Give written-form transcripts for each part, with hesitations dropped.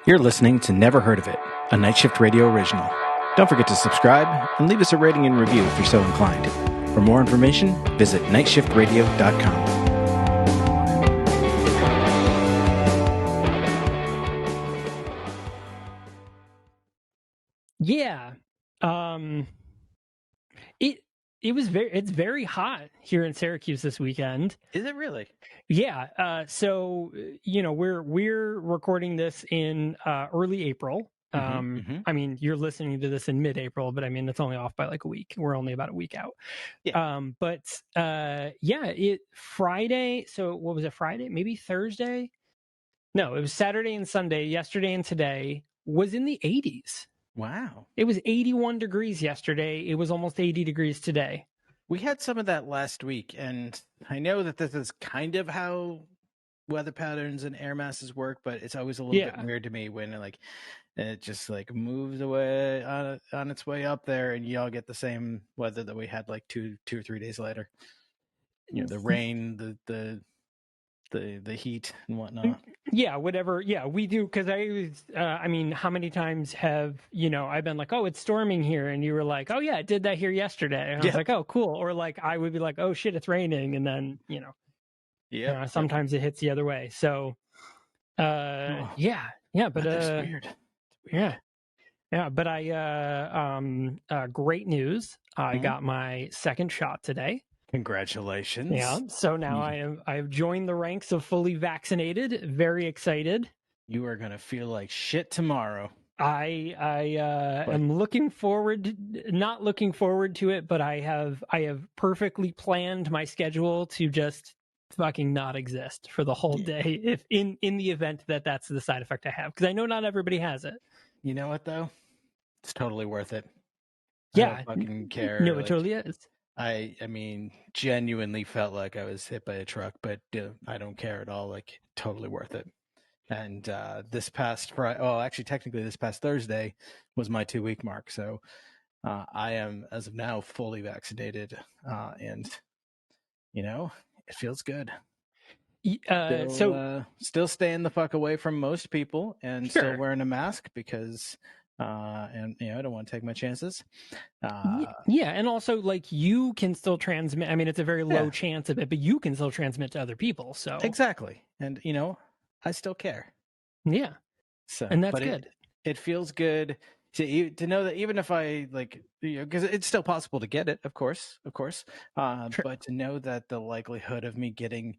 You're listening to Never Heard of It, a Night Shift Radio original. Don't forget to subscribe and leave us a rating and review if you're so inclined. For more information, visit nightshiftradio.com. Yeah. It's very hot here in Syracuse this weekend. Is it really? Yeah. So we're recording this in early April. I mean, you're listening to this in mid-April, but I mean, it's only off by like a week. We're only about a week out. Yeah. Friday. So what was it? Friday? Maybe Thursday? No, it was Saturday and Sunday. Yesterday and today was in the 80s. Wow. It was 81 degrees yesterday. It was almost 80 degrees today. We had some of that last week, and I know that this is kind of how weather patterns and air masses work, but it's always a little bit weird to me when it just moves away on its way up there, and y'all get the same weather that we had like two or 3 days later. You know, the rain, the heat and whatnot. Yeah, whatever. Yeah, we do. Because I mean, how many times have, I've been like, oh, it's storming here. And you were like, oh, yeah, it did that here yesterday. And I was like, oh, cool. Or like, I would be like, oh, shit, it's raining. And then, sometimes it hits the other way. So, but that's weird. Yeah. But great news. I got my second shot today. Congratulations. Yeah. So now I've joined the ranks of fully vaccinated. Very excited. You are going to feel like shit tomorrow. I am not looking forward to it, but I have perfectly planned my schedule to just fucking not exist for the whole day if in the event that that's the side effect I have, because I know not everybody has it. You know what though? It's totally worth it. Yeah. I don't fucking care. No, it totally is. I mean, genuinely felt like I was hit by a truck, but I don't care at all. Like, totally worth it. And this past Friday, actually, technically, this past Thursday was my 2-week mark. So I am, as of now, fully vaccinated, and it feels good. Still staying the fuck away from most people, and still wearing a mask because. I don't want to take my chances. And also you can still transmit. I mean, it's a very low chance of it, but you can still transmit to other people. So exactly, and I still care. Yeah, and that's good. It feels good to know that even if I because it's still possible to get it, of course. But to know that the likelihood of me getting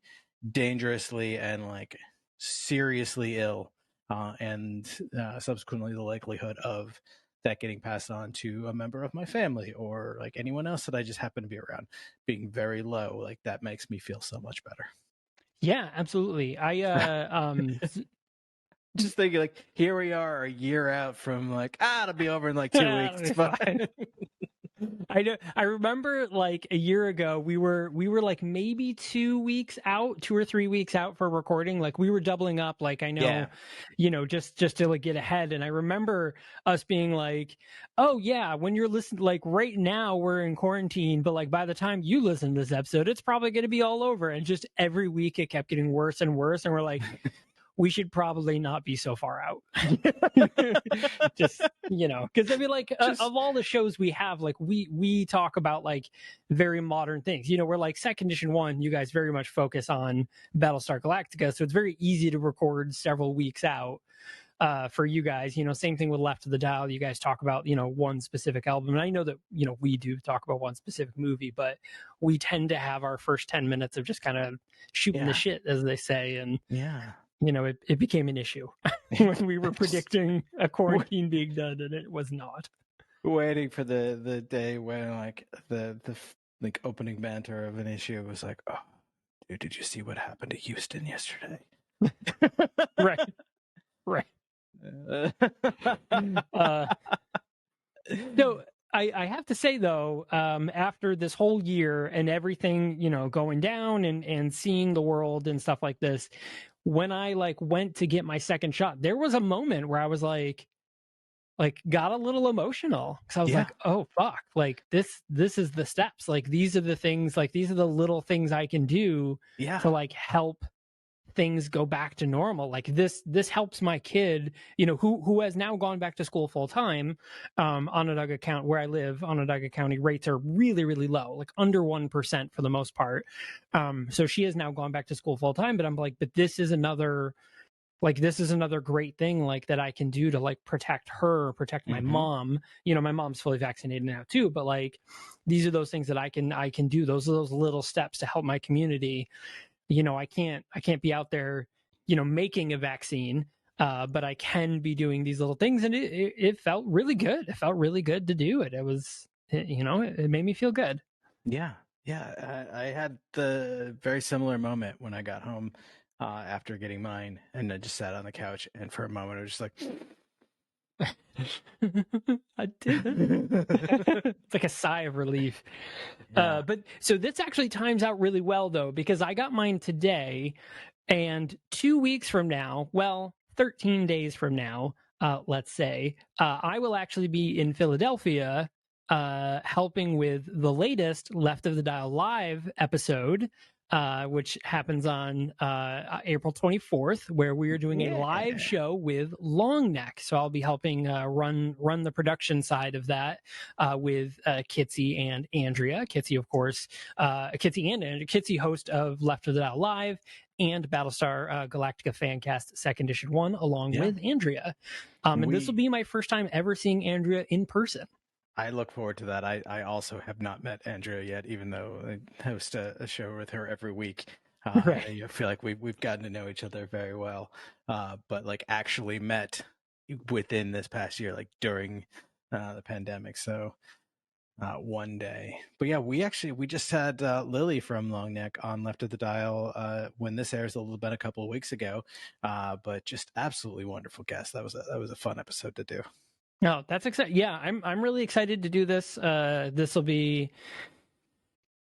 dangerously and seriously ill. And subsequently the likelihood of that getting passed on to a member of my family or anyone else that I just happen to be around being very low, that makes me feel so much better. Yeah, absolutely. I just thinking here we are a year out from it'll be over in 2 weeks. It's fine. I know. I remember a year ago we were maybe 2 or 3 weeks out for recording. We were doubling up. I know, just to get ahead. And I remember us being oh yeah, when you're listening, right now we're in quarantine, but by the time you listen to this episode, it's probably going to be all over. And just every week it kept getting worse and worse. And we're we should probably not be so far out. Just, because I mean, of all the shows we have, we talk about very modern things. We're Second Edition 1, you guys very much focus on Battlestar Galactica. So it's very easy to record several weeks out for you guys. Same thing with Left of the Dial. You guys talk about, one specific album. And I know that, we do talk about one specific movie, but we tend to have our first 10 minutes of just kind of shooting the shit, as they say. And it became an issue when we were predicting a quarantine being done, and it was not. Waiting for the day when the opening banter of an issue was oh, dude, did you see what happened to Houston yesterday? Right. So I have to say though, after this whole year and everything, going down and seeing the world and stuff like this, when I went to get my second shot, there was a moment where I was got a little emotional because I was oh fuck, this is the steps. These are the things, these are the little things I can do to help things go back to normal. Like this helps my kid, who has now gone back to school full time. Onondaga County, where I live, Onondaga County rates are really, really low, like under 1% for the most part. So she has now gone back to school full time, but I'm like, but this is another great thing, like, that I can do to, like, protect her, protect my mom. My mom's fully vaccinated now too, but like, these are those things that I can do. Those are those little steps to help my community. I can't be out there, making a vaccine, but I can be doing these little things, and it felt really good. It felt really good to do it. It was, it made me feel good. Yeah. I had the very similar moment when I got home after getting mine, and I just sat on the couch, and for a moment I was just like, I did it. It's like a sigh of relief. Yeah. But so this actually times out really well, though, because I got mine today, and 2 weeks from now, well, 13 days from now, let's say, I will actually be in Philadelphia helping with the latest Left of the Dial Live episode, which happens on April 24th, where we are doing a live show with Long Neck. So I'll be helping run the production side of that with Kitsy and Andrea. Kitsy, of course, Kitsy and Andrea. Kitsy, host of Left of the Dial Live and Battlestar Galactica Fancast Second Edition 1, along with Andrea. And this will be my first time ever seeing Andrea in person. I look forward to that. I also have not met Andrea yet, even though I host a show with her every week. Right. I feel like we've gotten to know each other very well, but like actually met within this past year, like during the pandemic. So one day, but yeah, we just had Lily from Long Neck on Left of the Dial when this airs. It'll have been a couple of weeks ago, but just absolutely wonderful guest. That was a fun episode to do. Oh, that's exciting. Yeah, I'm really excited to do this. This will be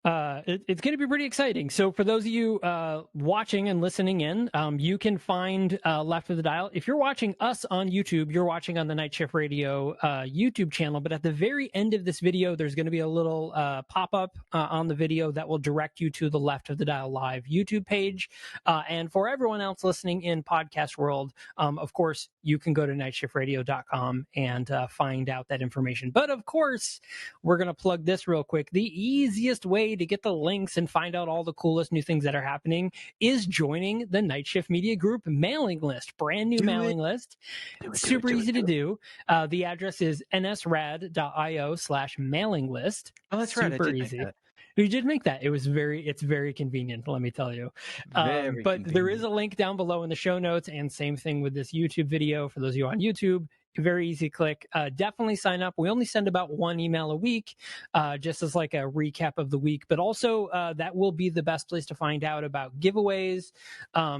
it's going to be pretty exciting. So for those of you watching and listening in, you can find Left of the Dial. If you're watching us on YouTube, you're watching on the Night Shift Radio YouTube channel. But at the very end of this video, there's going to be a little pop-up on the video that will direct you to the Left of the Dial Live YouTube page. And for everyone else listening in podcast world, of course, you can go to nightshiftradio.com and find out that information. But of course, we're going to plug this real quick. The easiest way to get the links and find out all the coolest new things that are happening is joining the Night Shift Media Group mailing list. Brand new mailing list. Super easy to do. The address is nsrad.io/mailing list. Oh, that's right. Super easy. You did make that. It's very convenient, let me tell you. But convenient. There is a link down below in the show notes, and same thing with this YouTube video for those of you on YouTube. Very easy click. Definitely sign up. We only send about one email a week, just as like a recap of the week, but also that will be the best place to find out about giveaways,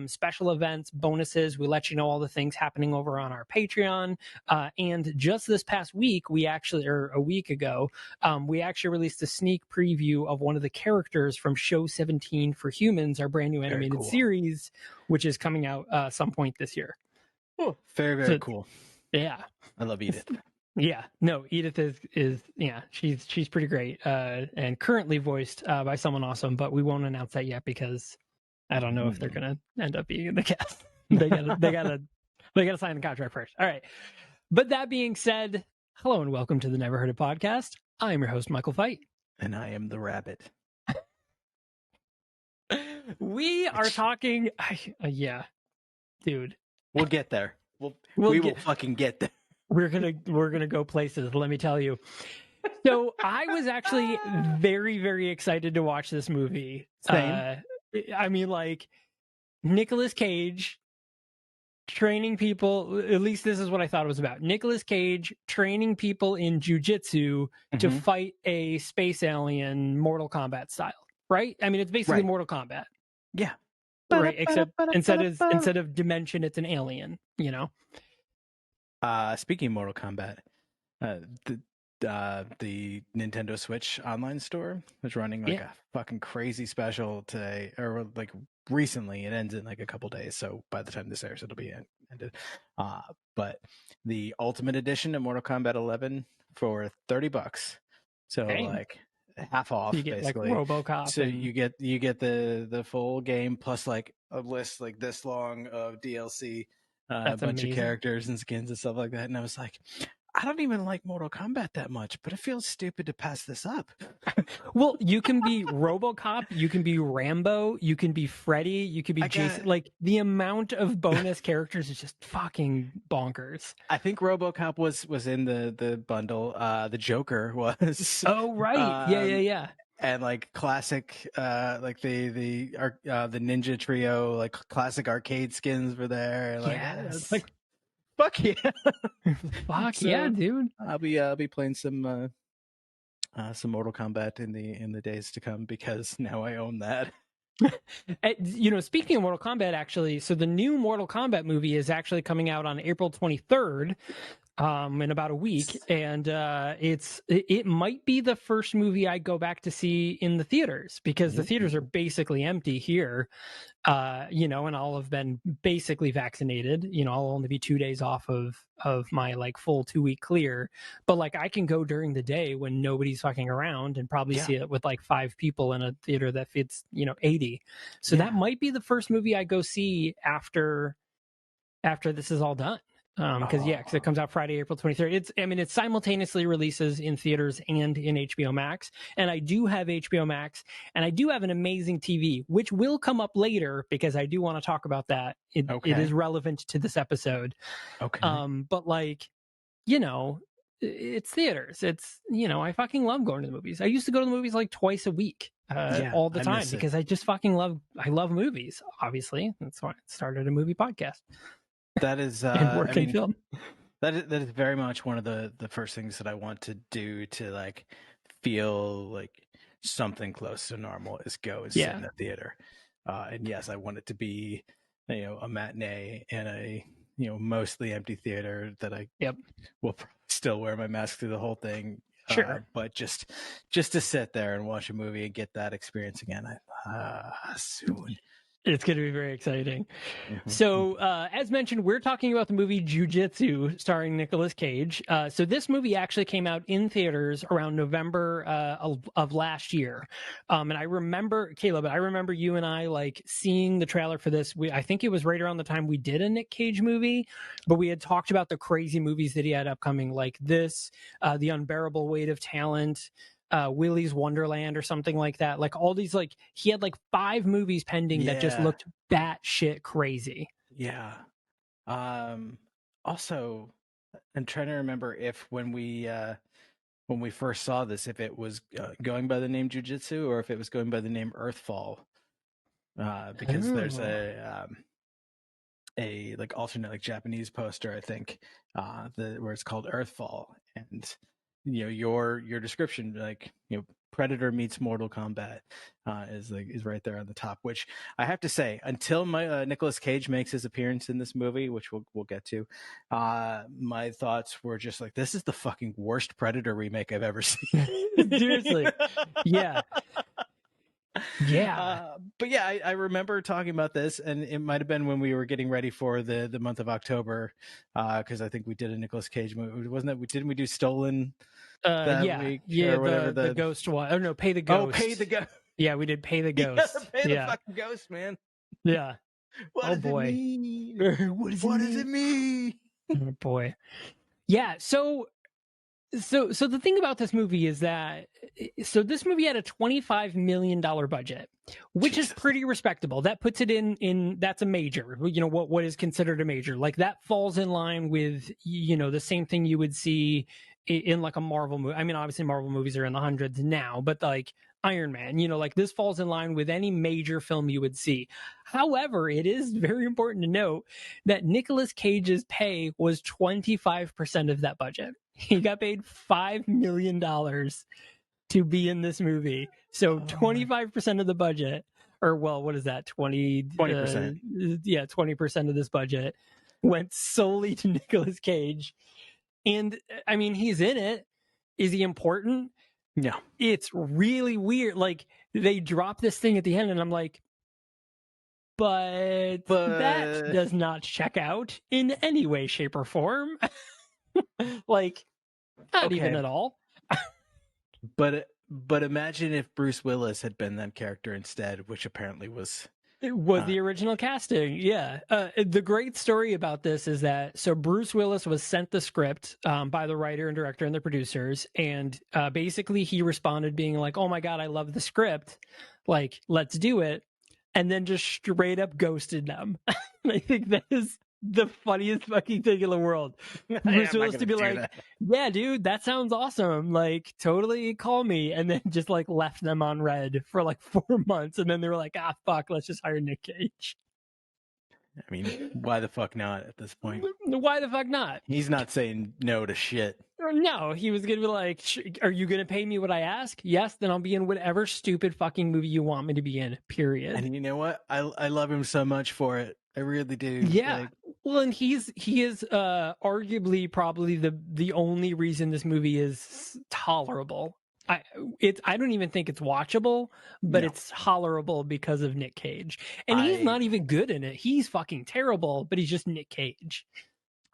special events, bonuses. We let you know all the things happening over on our Patreon. And just this past week, or a week ago, we actually released a sneak preview of one of the characters from Show 17 for Humans, our brand new animated series, which is coming out some point this year. Oh, very cool. Yeah, I love Edith. Yeah, no, Edith is she's pretty great, and currently voiced by someone awesome. But we won't announce that yet because I don't know if they're gonna end up being in the cast. They gotta sign the contract first. All right. But that being said, hello and welcome to the Never Heard It podcast. I am your host, Michael Fight, and I am the Rabbit. We are talking. Yeah, dude. We'll get there. We will fucking get there. We're gonna go places, let me tell you. So I was actually very, very excited to watch this movie. Same. I mean, like, Nicolas Cage training people, at least this is what I thought it was about. Nicolas Cage training people in jujitsu to fight a space alien Mortal Kombat style, right? I mean, it's basically Mortal Kombat. Yeah. Right, except instead of dimension, it's an alien, you know? Speaking of Mortal Kombat, the Nintendo Switch online store was running like a fucking crazy special today, or like recently. It ends in like a couple days, so by the time this airs, it'll be ended. But the Ultimate Edition of Mortal Kombat 11 for $30, so like half off, you get basically. like RoboCop. So you get the full game plus like a list like this long of DLC, a That's bunch of amazing. characters and skins and stuff like that, and I was like, I don't even like Mortal Kombat that much, but it feels stupid to pass this up. Well, you can be RoboCop, you can be Rambo, you can be Freddy, you can be Jason. Like the amount of bonus characters is just fucking bonkers. I think RoboCop was in the bundle. The Joker was. Oh right, yeah. And like classic, like the Ninja Trio, like classic arcade skins were there. And like, Yes. like fuck yeah, fuck so, yeah, dude. I'll be playing some Mortal Kombat in the days to come because now I own that. You know, speaking of Mortal Kombat, actually, so the new Mortal Kombat movie is actually coming out on April 23rd, in about a week, and it might be the first movie I go back to see in the theaters because the theaters are basically empty here. You know, and I'll have been basically vaccinated. You know, I'll only be 2 days off of my like full 2-week clear, but like I can go during the day when nobody's fucking around and probably see it with like 5 people in a theater that fits, you know, 80. So that might be the first movie I go see after this is all done. Because it comes out Friday, April 23rd. It simultaneously releases in theaters and in HBO Max. And I do have HBO Max, and I do have an amazing TV, which will come up later because I do want to talk about that. It is relevant to this episode. Okay. But like, you know, it's theaters. It's, you know, I fucking love going to the movies. I used to go to the movies like twice a week, all the time because I just fucking love movies. Obviously, that's why I started a movie podcast. That is and work in film. That is very much one of the first things that I want to do to like feel like something close to normal is go and sit in the theater. And yes, I want it to be, you know, a matinee in a, you know, mostly empty theater that I will still wear my mask through the whole thing. Sure. But just to sit there and watch a movie and get that experience again, soon. It's going to be very exciting. So, as mentioned, we're talking about the movie Jiu-Jitsu starring Nicolas Cage. So this movie actually came out in theaters around November of last year. And I remember, Caleb, you and I like seeing the trailer for this. I think it was right around the time we did a Nic Cage movie, but we had talked about the crazy movies that he had upcoming, like this, The Unbearable Weight of Talent, Willy's Wonderland or something like that. Like all these, like he had like 5 movies pending that just looked batshit crazy. Yeah. Also, I'm trying to remember if when we first saw this, if it was going by the name Jiu-Jitsu or if it was going by the name Earthfall. Because there's a like alternate like Japanese poster, I think, where it's called Earthfall, and you know your description, like, you know, Predator meets Mortal Kombat, is right there on the top. Which I have to say, until my Nicolas Cage makes his appearance in this movie, which we'll get to, my thoughts were just like, this is the fucking worst Predator remake I've ever seen. Seriously, yeah. But yeah, I remember talking about this, and it might have been when we were getting ready for the month of October, because I think we did a Nicolas Cage movie, wasn't it? Didn't we do Stolen that week? Or whatever, the Ghost one. Oh no, Pay the Ghost. Oh, Pay the Ghost. Yeah, we did Pay the Ghost. Pay the fucking Ghost, man. Yeah. What does boy. it mean? What does it mean? Oh boy. Yeah. So the thing about this movie is that this movie had a $25 million budget, which is pretty respectable. That puts it in that's a major, you know, what is considered a major. Like that falls in line with, you know, the same thing you would see in like a Marvel movie. I mean, obviously Marvel movies are in the hundreds now, but like Iron Man, you know, like this falls in line with any major film you would see. However, it is very important to note that Nicolas Cage's pay was 25% of that budget. He got paid $5 million to be in this movie. So 25% of the budget, or well, what is that? 20%. 20% of this budget went solely to Nicolas Cage. And I mean, he's in it. Is he important? No. It's really weird. Like they drop this thing at the end and I'm like, but that does not check out in any way, shape, or form. Like, not even at all. But imagine if Bruce Willis had been that character instead, which apparently was It was the original casting, yeah. The great story about this is that Bruce Willis was sent the script by the writer and director and the producers, and basically he responded being like, "Oh my god, I love the script, like let's do it," and then just straight up ghosted them. I think that is the funniest fucking thing in the world. Bruce Willis to be like, that. "Yeah, dude, that sounds awesome. Like, totally call me," and then just like left them on red for like 4 months, and then they were like, "Ah, fuck, let's just hire Nic Cage." I mean, why the fuck not at this point? Why the fuck not? He's not saying no to shit. No, he was gonna be like, "Are you gonna pay me what I ask? Yes, then I'll be in whatever stupid fucking movie you want me to be in. Period." And you know what? I love him so much for it. I really do. Yeah. Like, well, and he is arguably probably the only reason this movie is tolerable. I don't even think it's watchable, but it's tolerable because of Nic Cage. And he's not even good in it. He's fucking terrible, but he's just Nic Cage.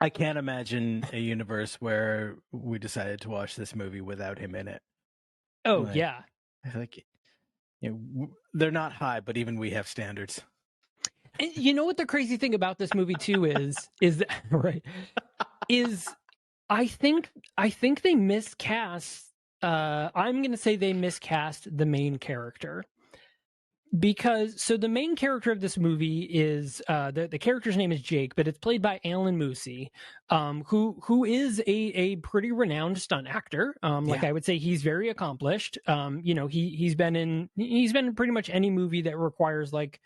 I can't imagine a universe where we decided to watch this movie without him in it. Oh, like, yeah. Like, you know, they're not high, but even we have standards. And you know what the crazy thing about this movie too is that, right? Is I think they miscast. I'm going to say they miscast the main character, because the main character of this movie is the character's name is Jake, but it's played by Alan Moosey, who is a pretty renowned stunt actor. Like I would say, he's very accomplished. You know, he's been in pretty much any movie that requires like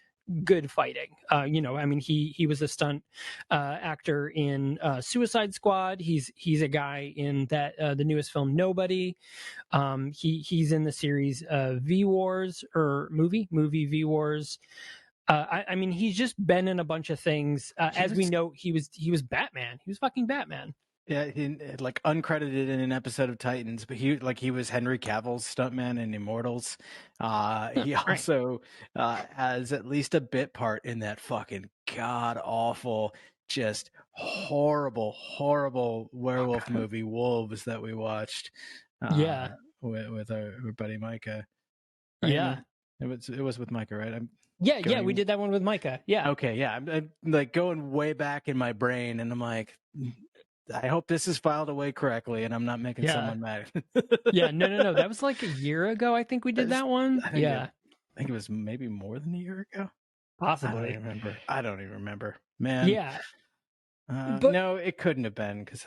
good fighting. You know, I mean, he was a stunt actor in Suicide Squad. He's a guy in that the newest film Nobody. He's in the series V Wars, or movie V Wars. I mean, he's just been in a bunch of things. As we know, he was Batman. He was fucking Batman. Yeah, he like uncredited in an episode of Titans, but he was Henry Cavill's stuntman in Immortals. He also has at least a bit part in that fucking god awful, just horrible werewolf movie Wolves that we watched. With our buddy Micah. Right? Yeah, it was with Micah, right? Yeah, we did that one with Micah. Yeah. Okay, yeah, I'm like going way back in my brain, and I'm like, I hope this is filed away correctly, and I'm not making someone mad. Yeah, no. That was like a year ago, I think we did that one. I think it was maybe more than a year ago. Possibly. I don't even remember. Man. Yeah. But no, it couldn't have been, because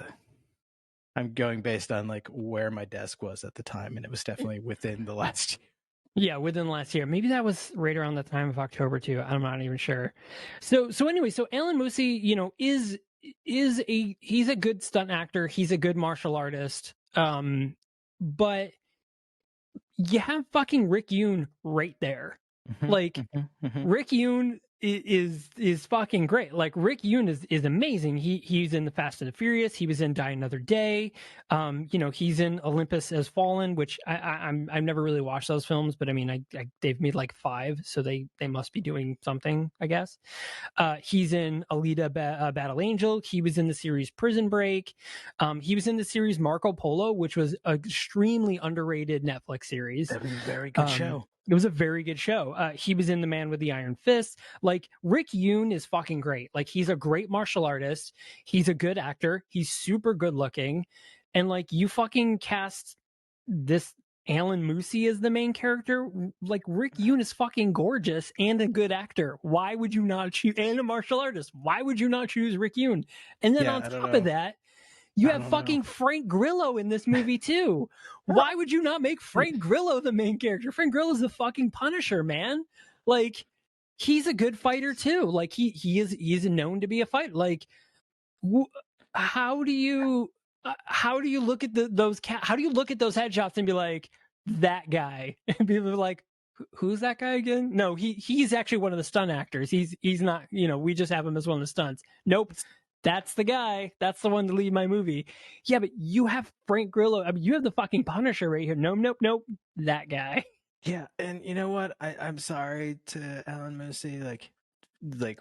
I'm going based on like where my desk was at the time, and it was definitely within the last year. Yeah, within the last year. Maybe that was right around the time of October too. I'm not even sure. So anyway, Alan Moosey, you know, he's a good stunt actor. He's a good martial artist. But you have fucking Rick Yune right there. Like Rick Yune is fucking great. Like Rick Yune is amazing. He's in the Fast and the Furious. He was in Die Another Day. You know, he's in Olympus Has Fallen, which I've never really watched those films, but I mean, they've made like 5, so they must be doing something, I guess. He's in Alita Battle Angel. He was in the series Prison Break. He was in the series Marco Polo, which was an extremely underrated Netflix series. That was a very good show. It was a very good show. He was in The Man with the Iron Fist. Like, Rick Yune is fucking great. Like, he's a great martial artist. He's a good actor. He's super good looking. And, like, you fucking cast this Alan Moosey as the main character. Like, Rick Yune is fucking gorgeous and a good actor. Why would you not choose, and a martial artist? Why would you not choose Rick Yune? And then on top of that, you have fucking Frank Grillo in this movie too. Why would you not make Frank Grillo the main character? Frank Grillo's the fucking Punisher, man. Like, he's a good fighter too. Like, he's known to be a fighter. Like, how do you look at those headshots and be like, that guy, and be like, who's that guy again? No, he's actually one of the stunt actors. He's not, you know, we just have him as one of the stunts. Nope. That's the guy. That's the one to lead my movie. Yeah, but you have Frank Grillo. I mean, you have the fucking Punisher right here. Nope. That guy. Yeah, and you know what? I'm sorry to Alan Moosey. Like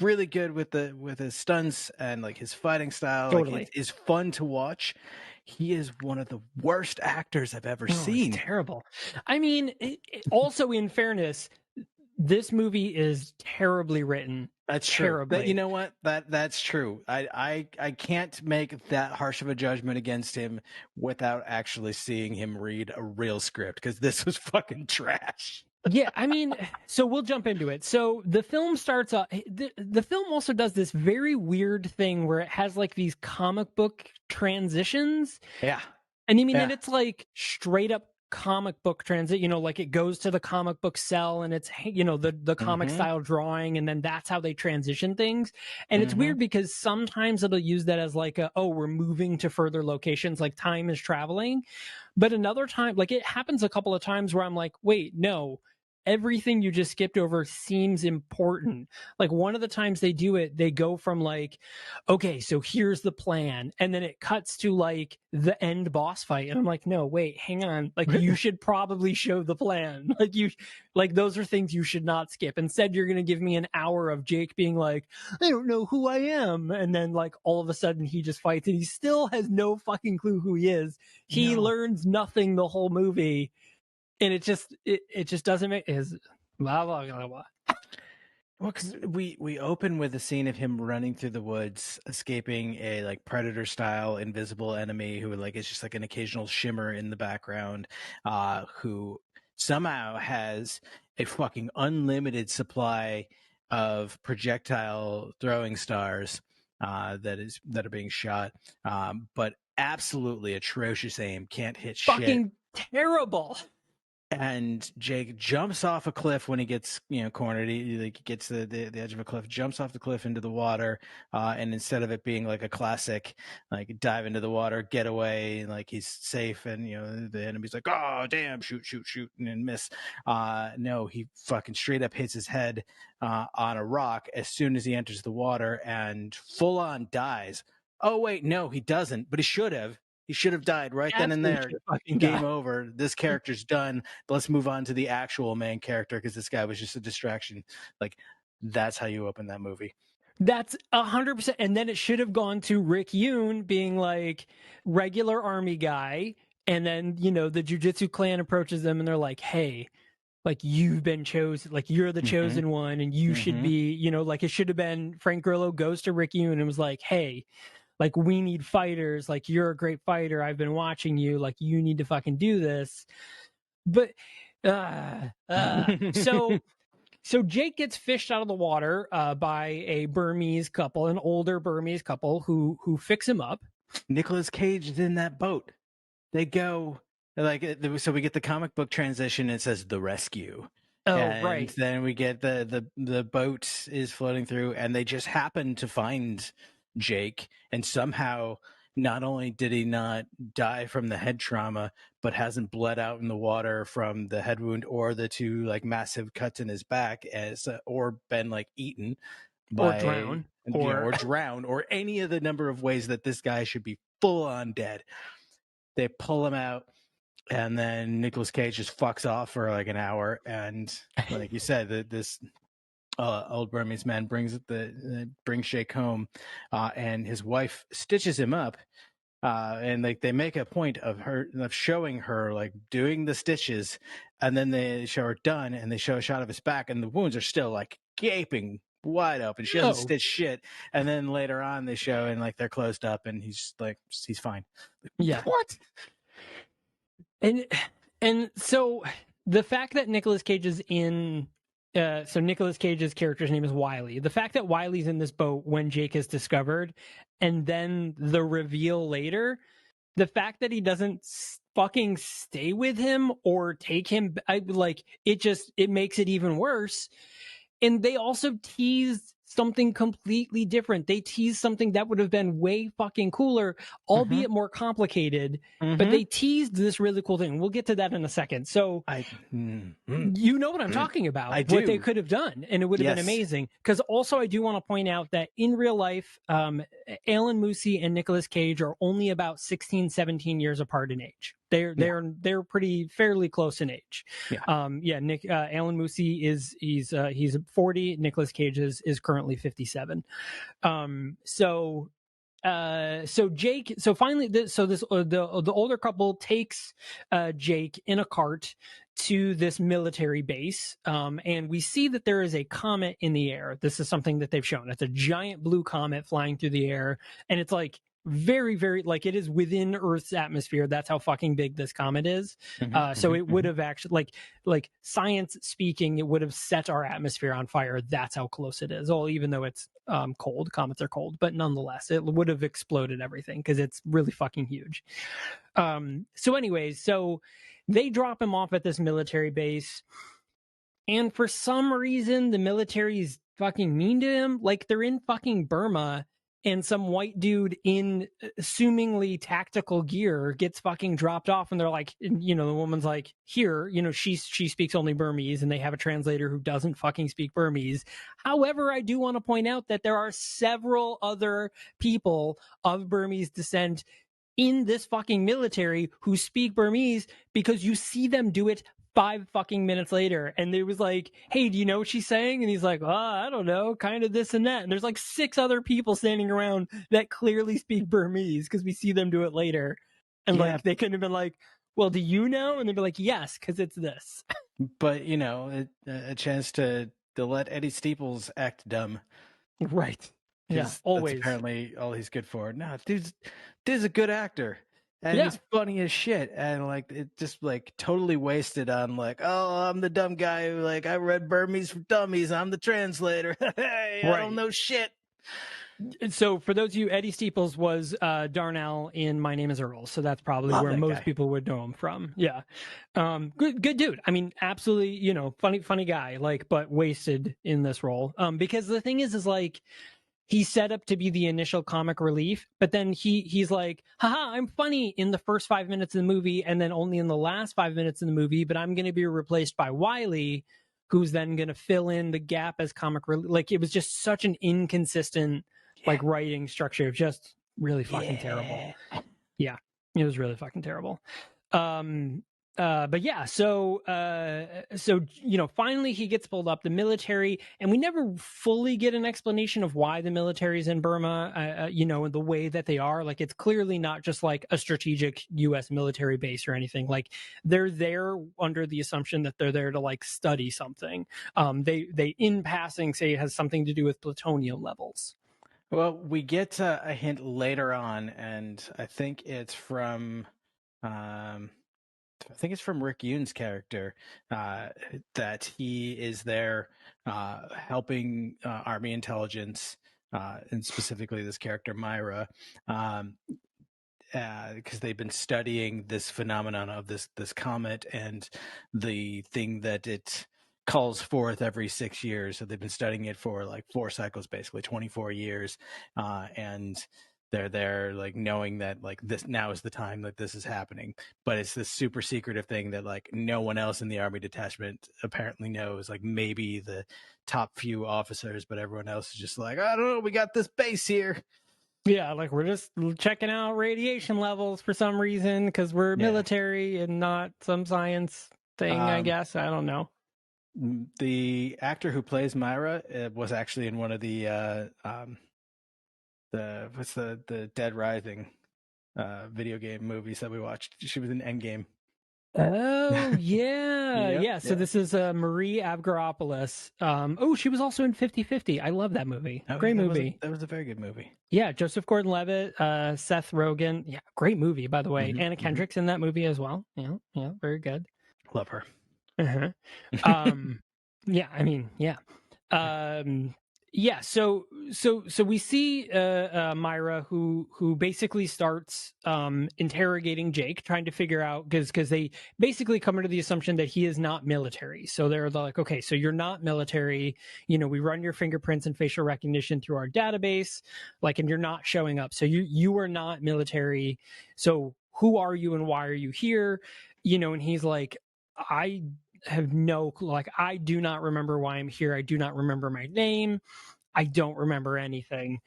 really good with his stunts and like his fighting style. Totally. Like, it is fun to watch. He is one of the worst actors I've ever seen. It's terrible. I mean, also in fairness, this movie is terribly written. That's terribly. true. You know what? That's true. I can't make that harsh of a judgment against him without actually seeing him read a real script, because this was fucking trash. Yeah, I mean, so we'll jump into it. So the film starts off. The film also does this very weird thing where it has like these comic book transitions. Yeah. And I mean, and it's like straight up comic book transit, like it goes to the comic book cell and it's, the comic style drawing, and then that's how they transition things. And it's weird because sometimes it'll use that as like we're moving to further locations, like time is traveling. But another time, like it happens a couple of times where I'm like, wait, no, everything you just skipped over seems important. Like one of the times they do it, they go from like, okay, so here's the plan, and then it cuts to like the end boss fight, and I'm like, no, wait, hang on, like you should probably show the plan. Like those are things you should not skip. Instead, you're gonna give me an hour of Jake being like, I don't know who I am, and then like all of a sudden he just fights and he still has no fucking clue who he is. He learns nothing the whole movie. And it just doesn't make his blah blah blah blah. Well, because we open with a scene of him running through the woods, escaping a like predator style invisible enemy who like is just like an occasional shimmer in the background, who somehow has a fucking unlimited supply of projectile throwing stars that are being shot, but absolutely atrocious aim, can't hit shit. Fucking terrible. And Jake jumps off a cliff when he gets, cornered. He gets the edge of a cliff, jumps off the cliff into the water. And instead of it being like a classic, like dive into the water, get away, like he's safe, and the enemy's like, oh damn, shoot, and miss. No, he fucking straight up hits his head on a rock as soon as he enters the water and full on dies. Oh wait, no, he doesn't, but he should have. He should have died right then and there. Game over. This character's done. Let's move on to the actual main character, because this guy was just a distraction. Like, that's how you open that movie. That's 100%. And then it should have gone to Rick Yune being like regular army guy. And then, the Jiu-Jitsu clan approaches them and they're like, hey, like you've been chosen, like you're the chosen one, and you should be, like it should have been Frank Grillo goes to Rick Yune and was like, hey, like we need fighters, like you're a great fighter, I've been watching you, like you need to fucking do this. But so Jake gets fished out of the water by a Burmese couple, an older Burmese couple who fix him up. Nicolas Cage is in that boat. They go so we get the comic book transition. It says the rescue. Oh, and right. Then we get the boat is floating through, and they just happen to find Jake, and somehow not only did he not die from the head trauma, but hasn't bled out in the water from the head wound or the two like massive cuts in his back, or been like eaten by, or drown, or any of the number of ways that this guy should be full on dead. They pull him out, and then Nicolas Cage just fucks off for like an hour, and like you said, this old Burmese man brings Jake home, and his wife stitches him up, and like they make a point of showing her like doing the stitches, and then they show her done, and they show a shot of his back, and the wounds are still like gaping wide open. She doesn't stitch shit, and then later on they show and like they're closed up, and he's fine. Yeah. What? And so the fact that Nicolas Cage is in. So Nicolas Cage's character's name is Wiley. The fact that Wiley's in this boat when Jake is discovered, and then the reveal later, the fact that he doesn't fucking stay with him or take him, it makes it even worse. And they also teased something completely different. They teased something that would have been way fucking cooler, albeit more complicated, but they teased this really cool thing. We'll get to that in a second. So you know what I'm talking about, what they could have done, and it would have been amazing. Because also I do want to point out that in real life, Alan Moosey and Nicolas Cage are only about 16, 17 years apart in age. They're pretty fairly close in age. Alan Moosey he's 40. Nicolas Cage is currently 57. So Jake. So finally, the older couple takes Jake in a cart to this military base, and we see that there is a comet in the air. This is something that they've shown. It's a giant blue comet flying through the air, and it's like very, very, like, it is within Earth's atmosphere. That's how fucking big this comet is. So it would have actually, like science speaking, it would have set our atmosphere on fire. That's how close it is. Well, even though it's cold, comets are cold, but nonetheless, it would have exploded everything because it's really fucking huge. So anyways, so they drop him off at this military base, and for some reason, the military is fucking mean to him. Like, they're in fucking Burma, and some white dude in assumingly tactical gear gets fucking dropped off, and they're like, you know, the woman's like, here, you know, she speaks only Burmese, and they have a translator who doesn't fucking speak Burmese. However, I do want to point out that there are several other people of Burmese descent in this fucking military who speak Burmese, because you see them do it 5 fucking minutes later, and it was like, hey, do you know what she's saying? And he's like, oh, I don't know, kind of this and that. And there's like 6 other people standing around that clearly speak Burmese, because we see them do it later. And like, they could have been like, well, do you know? And they'd be like, yes, because it's this. But, you know, a chance to let Eddie Steeples act dumb. Right. Yeah, always. That's apparently all he's good for. No, dude's a good actor. And he's funny as shit. And like, it just like totally wasted on like, oh, I'm the dumb guy who like, I read Burmese for dummies. I'm the translator. Hey, I don't know shit. So for those of you, Eddie Steeples was Darnell in My Name is Earl. So that's probably where most people would know him from. Yeah. Good dude. I mean, absolutely, you know, funny guy, like, but wasted in this role. Because the thing is like, he's set up to be the initial comic relief, but then he's like, haha, I'm funny in the first 5 minutes of the movie, and then only in the last 5 minutes of the movie, but I'm going to be replaced by Wiley, who's then going to fill in the gap as comic relief. Like, it was just such an inconsistent, like, writing structure. Just really fucking terrible. Yeah, it was really fucking terrible. But yeah, so you know, finally he gets pulled up. The military, and we never fully get an explanation of why the military's in Burma. You know, in the way that they are, like, it's clearly not just like a strategic U.S. military base or anything. Like, they're there under the assumption that they're there to like study something. They in passing say it has something to do with plutonium levels. Well, we get a hint later on, and I think it's from Rick Yune's character, that he is there helping Army intelligence, and specifically this character Myra, because they've been studying this phenomenon of this comet and the thing that it calls forth every 6 years. So they've been studying it for like 4 cycles, basically 24 years, and they're there like knowing that like this now is the time that this is happening, but it's this super secretive thing that like no one else in the Army detachment apparently knows, like maybe the top few officers, but everyone else is just like, I don't know, we got this base here. Yeah, like, we're just checking out radiation levels for some reason because we're military and not some science thing, I guess. I don't know. The actor who plays Myra was actually in one of the Dead Rising video game movies that we watched. She was in Endgame. Oh yeah. So this is Marie Avgeropoulos. She was also in 50-50. I love that movie. Great movie. That was a very good movie. Yeah, Joseph Gordon-Levitt, Seth Rogen. Yeah, great movie, by the way. Anna Kendrick's in that movie as well. Yeah, very good. Love her. Yeah, I mean, yeah. Yeah, so we see Myra who basically starts interrogating Jake, trying to figure out, because they basically come into the assumption that he is not military. So they're like, okay, so you're not military. You know, we run your fingerprints and facial recognition through our database, like, and you're not showing up. So you are not military. So who are you and why are you here? You know, and he's like, I have no clue. Like, I do not remember why I'm here. I do not remember my name. I don't remember anything.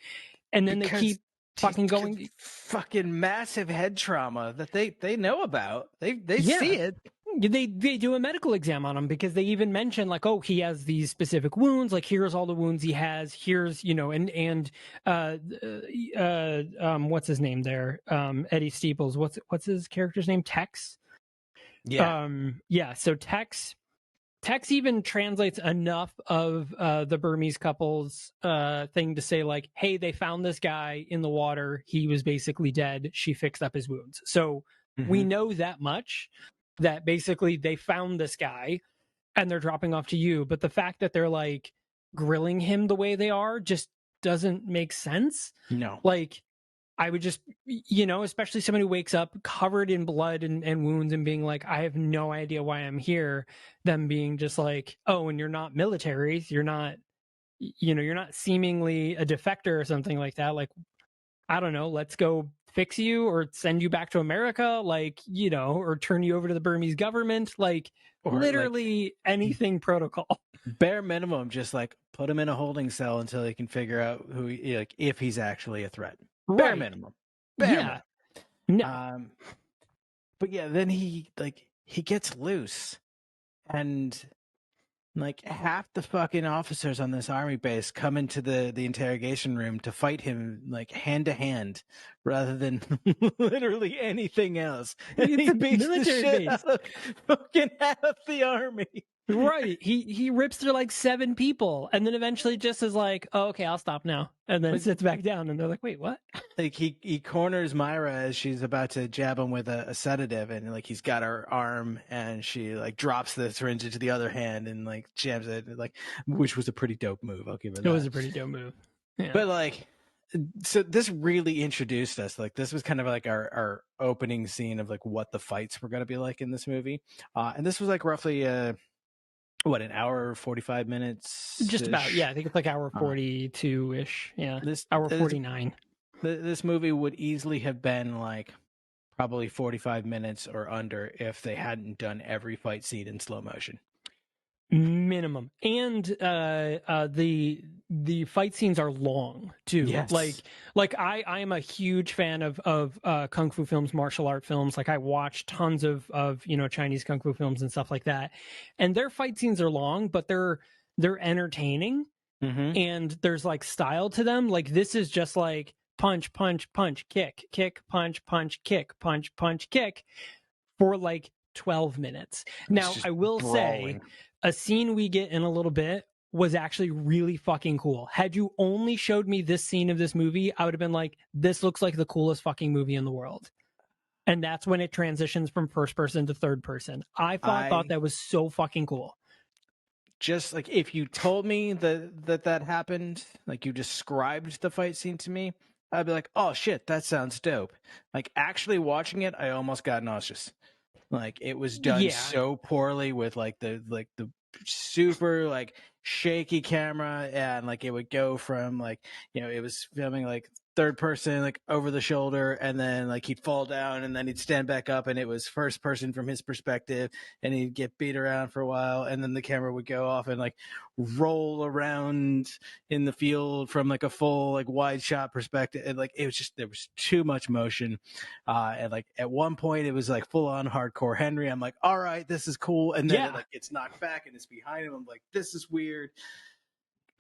And then they keep fucking going. Fucking massive head trauma that they know about. They see it. They do a medical exam on him, because they even mention like, oh, he has these specific wounds. Like, here's all the wounds he has. Here's, you know, and what's his name there? Eddie Steeples. What's his character's name? Tex. Yeah. So Tex even translates enough of the Burmese couple's thing to say, like, hey, they found this guy in the water. He was basically dead. She fixed up his wounds. So we know that much, that basically they found this guy and they're dropping off to you. But the fact that they're like grilling him the way they are just doesn't make sense. No. Like, I would just, especially someone who wakes up covered in blood and wounds and being like, I have no idea why I'm here. Them being just like, oh, and you're not military. You're not, you're not seemingly a defector or something like that. Like, I don't know, let's go fix you or send you back to America, like, or turn you over to the Burmese government. Like, or literally like, anything protocol. Bare minimum, just like put him in a holding cell until they can figure out like if he's actually a threat. Bare minimum. Bare minimum. But yeah, then he gets loose, and like half the fucking officers on this army base come into the interrogation room to fight him like hand to hand rather than literally anything else. And he beats the shit out of fucking half the army. Right. He rips through like 7 people and then eventually just is like, oh, okay, I'll stop now. And then sits back down and they're like, wait, what? Like he corners Myra as she's about to jab him with a sedative, and like he's got her arm and she like drops the syringe into the other hand and like jabs it, like, which was a pretty dope move. I'll give it that. It was a pretty dope move. Yeah. But like, so this really introduced us. Like this was kind of like our opening scene of like what the fights were going to be like in this movie. And this was like roughly an hour 45 minutes, just about. Yeah, I think it's like hour 42-ish. Yeah, hour 49. This movie would easily have been like probably 45 minutes or under if they hadn't done every fight scene in slow motion minimum. And the fight scenes are long too. Yes. Like I am a huge fan of kung fu films, martial art films. Like I watch tons of Chinese kung fu films and stuff like that, and their fight scenes are long, but they're entertaining. And there's like style to them. Like this is just like punch, punch, punch, kick, kick, punch, punch, kick, punch, punch, kick for like 12 minutes. Now I will say a scene we get in a little bit was actually really fucking cool. Had you only showed me this scene of this movie, I would have been like, this looks like the coolest fucking movie in the world. And that's when it transitions from first person to third person. I thought that was so fucking cool. Just like if you told me that happened, like you described the fight scene to me, I'd be like, oh shit, that sounds dope. Like actually watching it, I almost got nauseous. Like it was done so poorly with like the super like shaky camera, and like it would go from like, it was filming like third person, like over the shoulder, and then like he'd fall down and then he'd stand back up and it was first person from his perspective, and he'd get beat around for a while, and then the camera would go off and like roll around in the field from like a full like wide shot perspective, and like it was just, there was too much motion, and like at one point it was like full on hardcore Henry. I'm like, all right, this is cool, and then it like gets knocked back and it's behind him. I'm like, this is weird.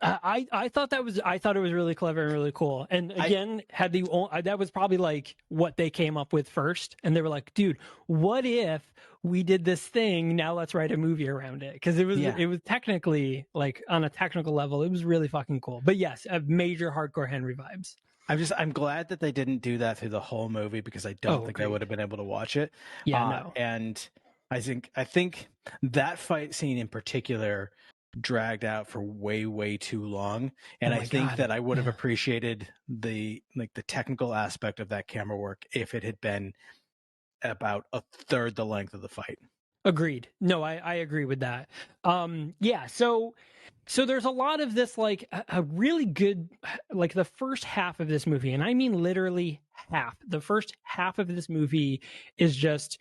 I thought it was really clever and really cool. And again, that was probably like what they came up with first, and they were like, dude, what if we did this thing, now let's write a movie around it? Because it was technically, like on a technical level, it was really fucking cool. But yes, a major hardcore Henry vibes. I'm glad that they didn't do that through the whole movie, because I don't think I would have been able to watch it. No. And I think that fight scene in particular dragged out for way too long, and I think that I would have appreciated the technical aspect of that camera work if it had been about a third the length of the fight. Agreed. No, I agree with that. So there's a lot of this, like a really good, like the first half of this movie, and I mean literally half. The first half of this movie is just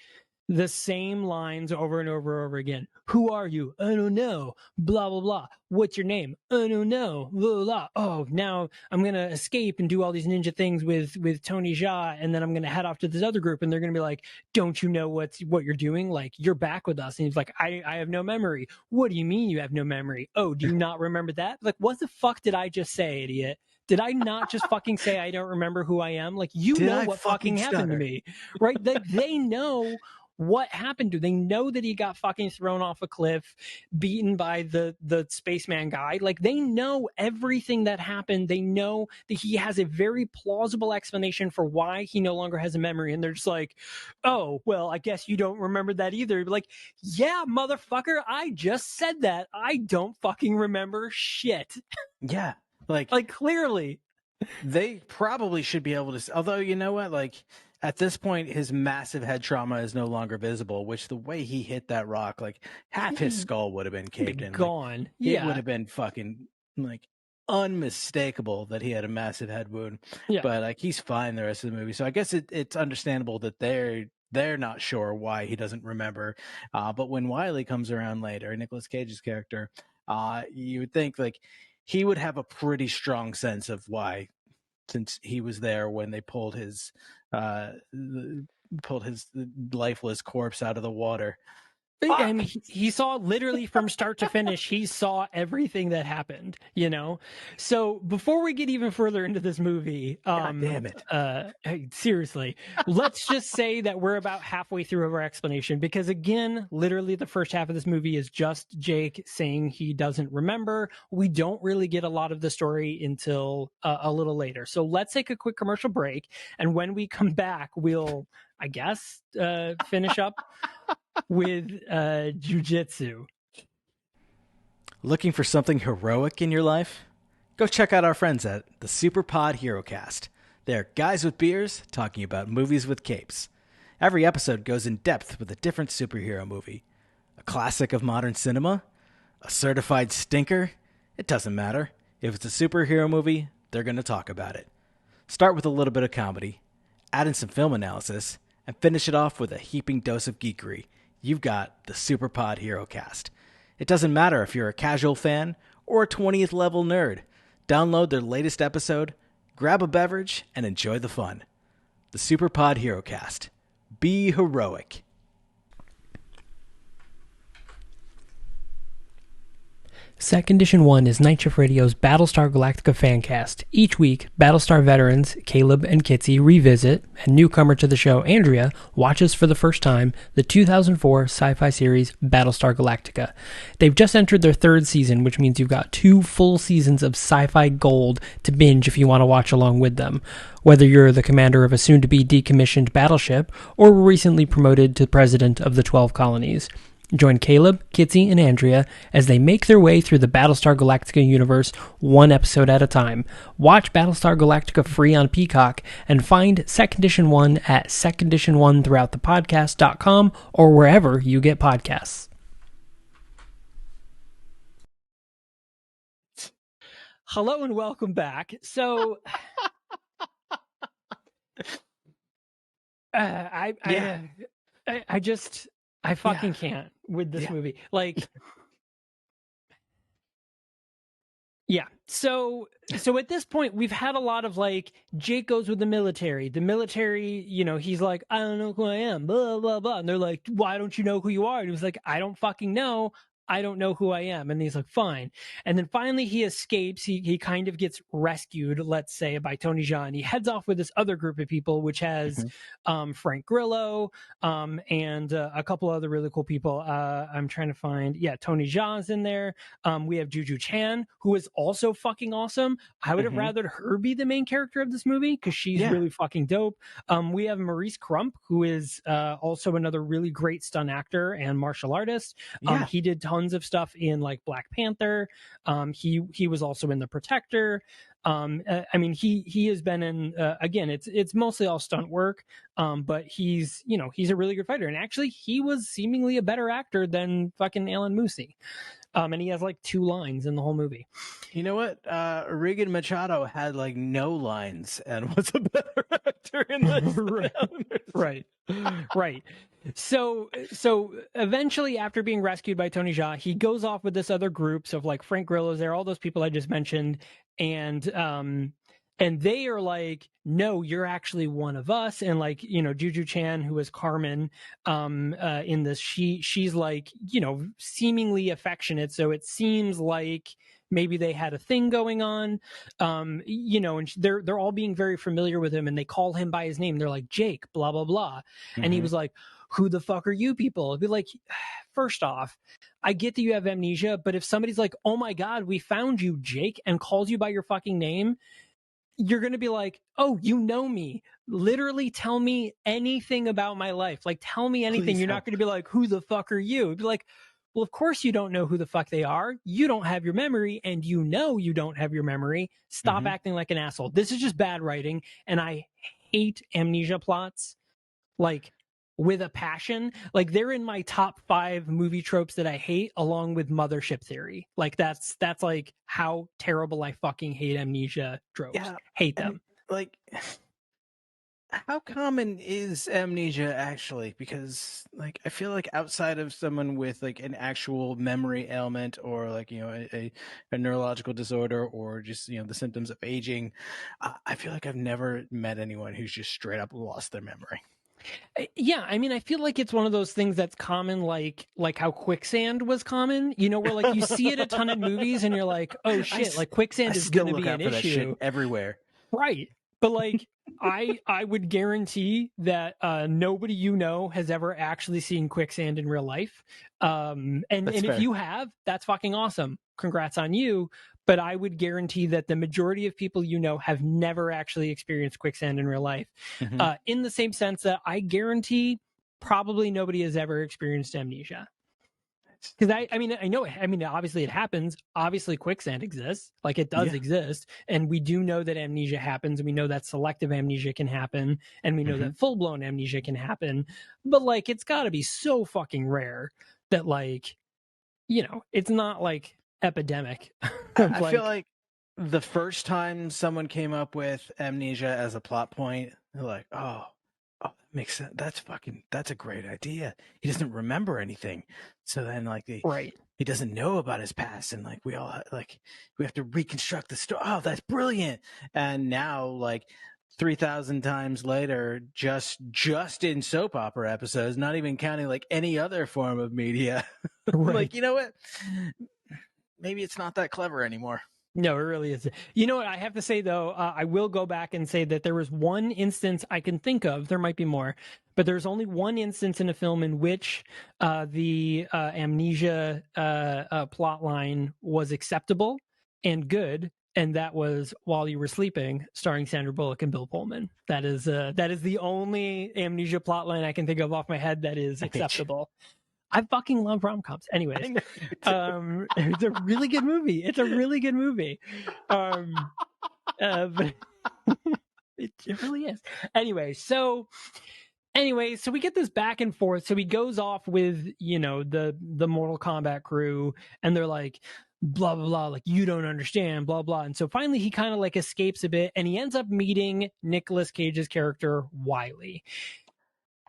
the same lines over and over and over again. Who are you? I don't know. Blah, blah, blah. What's your name? I don't know. Blah, blah, blah. Oh, now I'm going to escape and do all these ninja things with Tony Jaa, and then I'm going to head off to this other group, and they're going to be like, don't you know what you're doing? Like, you're back with us. And he's like, I have no memory. What do you mean you have no memory? Oh, do you not remember that? Like, what the fuck did I just say, idiot? Did I not just fucking say I don't remember who I am? Like, know what fucking happened to me, right? They know what happened to. They know that he got fucking thrown off a cliff, beaten by the spaceman guy. Like, they know everything that happened. They know that he has a very plausible explanation for why he no longer has a memory, and they're just like, oh, well, I guess you don't remember that either. Like, yeah, motherfucker, I just said that. I don't fucking remember shit. Yeah, like clearly. They probably should be able to, although, you know what, like, at this point, his massive head trauma is no longer visible, which the way he hit that rock, like, half his skull would have been caved in. Gone. Like, yeah. It would have been fucking, like, unmistakable that he had a massive head wound. Yeah. But, like, he's fine the rest of the movie. So I guess it's understandable that they're not sure why he doesn't remember. But when Wiley comes around later, Nicolas Cage's character, you would think, like, he would have a pretty strong sense of why, since he was there when they pulled his lifeless corpse out of the water. I mean, he saw literally from start to finish, he saw everything that happened, you know? So before we get even further into this movie, God damn it. Hey, seriously, let's just say that we're about halfway through our explanation, because again, literally the first half of this movie is just Jake saying he doesn't remember. We don't really get a lot of the story until a little later. So let's take a quick commercial break. And when we come back, we'll, I guess, finish up with jujitsu. Looking for something heroic in your life? Go check out our friends at the Super Pod Hero Cast. They're guys with beers talking about movies with capes. Every episode goes in depth with a different superhero movie. A classic of modern cinema? A certified stinker? It doesn't matter. If it's a superhero movie, they're going to talk about it. Start with a little bit of comedy, add in some film analysis, and finish it off with a heaping dose of geekery. You've got the Super Pod Hero Cast. It doesn't matter if you're a casual fan or a 20th level nerd. Download their latest episode, grab a beverage, and enjoy the fun. The Super Pod Hero Cast. Be heroic. Second Edition 1 is Night Shift Radio's Battlestar Galactica fancast. Each week, Battlestar veterans Caleb and Kitsy revisit, and newcomer to the show, Andrea, watches for the first time the 2004 sci-fi series Battlestar Galactica. They've just entered their third season, which means you've got 2 full seasons of sci-fi gold to binge if you want to watch along with them. Whether you're the commander of a soon-to-be decommissioned battleship, or were recently promoted to president of the 12 colonies. Join Caleb, Kitsy, and Andrea as they make their way through the Battlestar Galactica universe one episode at a time. Watch Battlestar Galactica free on Peacock and find Second Edition 1 at Second Edition 1 throughout the podcast.com or wherever you get podcasts. Hello and welcome back. So, I fucking can't with this movie. Like, yeah. So at this point, we've had a lot of, like, Jake goes with the military. The military, you know, he's like, I don't know who I am, blah, blah, blah. And they're like, why don't you know who you are? And he was like, I don't fucking know. I don't know who I am. And he's like, fine. And then finally he escapes. He kind of gets rescued, let's say, by Tony Jaa. And he heads off with this other group of people, which has Frank Grillo and a couple other really cool people. I'm trying to find, Tony Jaa's in there. We have Juju Chan, who is also fucking awesome. I would have rather her be the main character of this movie because she's really fucking dope. We have Maurice Crump, who is also another really great stunt actor and martial artist. He did tons of stuff in, like, Black Panther. He was also in The Protector. I mean, he has been in again, it's mostly all stunt work, but he's a really good fighter, and actually he was seemingly a better actor than fucking Alan Moosey. And he has, like, 2 lines in the whole movie. You know what? Regan Machado had, like, no lines and was a better actor in this. Right. So eventually, after being rescued by Tony Jaa, he goes off with this other group. So, like, Frank Grillo's there, all those people I just mentioned, and they are like, no, you're actually one of us. And, like, you know, Juju Chan, who is Carmen in this, she's like, you know, seemingly affectionate. So it seems like maybe they had a thing going on, you know, and they're all being very familiar with him, and they call him by his name. They're like, Jake, blah blah blah, and he was like, who the fuck are you people? It'd be like, first off, I get that you have amnesia, but if somebody's like, oh my god, we found you, Jake, and calls you by your fucking name, you're going to be like, oh, you know me. Literally tell me anything about my life. Like, tell me anything. Please You're help. not going to be like, who the fuck are you? It'd be like, well, of course you don't know who the fuck they are. You don't have your memory, and you know you don't have your memory. Stop acting like an asshole. This is just bad writing, and I hate amnesia plots. Like, with a passion. Like, they're in my top 5 movie tropes that I hate, along with Mothership Theory. Like, that's like how terrible I fucking hate amnesia tropes. Yeah, hate them. Like, how common is amnesia actually? Because, like, I feel like outside of someone with like an actual memory ailment, or like, you know, a neurological disorder, or just, you know, the symptoms of aging, I feel like I've never met anyone who's just straight up lost their memory. Yeah, I mean, I feel like it's one of those things that's common, like how quicksand was common, you know, where like you see it a ton in movies and you're like, oh shit, like quicksand is going to be an issue everywhere. Right. But like, I would guarantee that nobody you know has ever actually seen quicksand in real life. And if you have, that's fucking awesome. Congrats on you. But I would guarantee that the majority of people you know have never actually experienced quicksand in real life. In the same sense that I guarantee probably nobody has ever experienced amnesia. Because I mean, obviously it happens. Obviously quicksand exists. Like, it does exist. And we do know that amnesia happens. And we know that selective amnesia can happen. And we know that full-blown amnesia can happen. But like, it's got to be so fucking rare that, like, you know, it's not like epidemic. I feel like the first time someone came up with amnesia as a plot point, they're like, oh, that makes sense. That's a great idea. He doesn't remember anything. So then, like, he doesn't know about his past, and like, we have to reconstruct the story. Oh, that's brilliant. And now, like, 3,000 times later, just in soap opera episodes, not even counting like any other form of media. Like, you know what? Maybe it's not that clever anymore. No, it really is. You know what I have to say, though? I will go back and say that there was one instance I can think of. There might be more, but there's only one instance in a film in which the amnesia plot line was acceptable and good, and that was While You Were Sleeping, starring Sandra Bullock and Bill Pullman. That is the only amnesia plot line I can think of off my head that is acceptable. I fucking love rom-coms. Anyways, it's a really good movie. It's a really good movie. But it really is. Anyway, so we get this back and forth. So he goes off with, you know, the Mortal Kombat crew, and they're like, blah, blah, blah, like, you don't understand, blah, blah. And so finally he kind of like escapes a bit, and he ends up meeting Nicolas Cage's character, Wiley.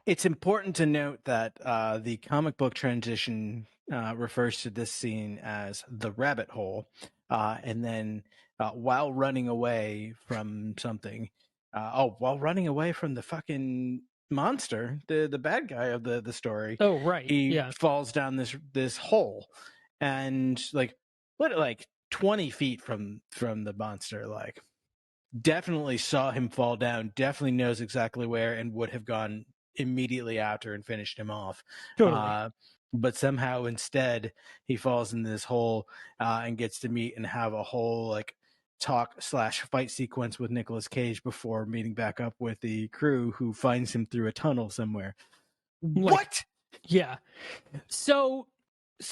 It's important to note that the comic book transition refers to this scene as the rabbit hole. And then while running away from something, while running away from the fucking monster, the bad guy of the story. Oh, right. He falls down this hole, and like 20 feet from the monster, like, definitely saw him fall down, definitely knows exactly where, and would have gone immediately after and finished him off. Totally. But somehow instead he falls in this hole and gets to meet and have a whole like talk/fight sequence with Nicolas Cage before meeting back up with the crew, who finds him through a tunnel somewhere. Like, what? Yeah. So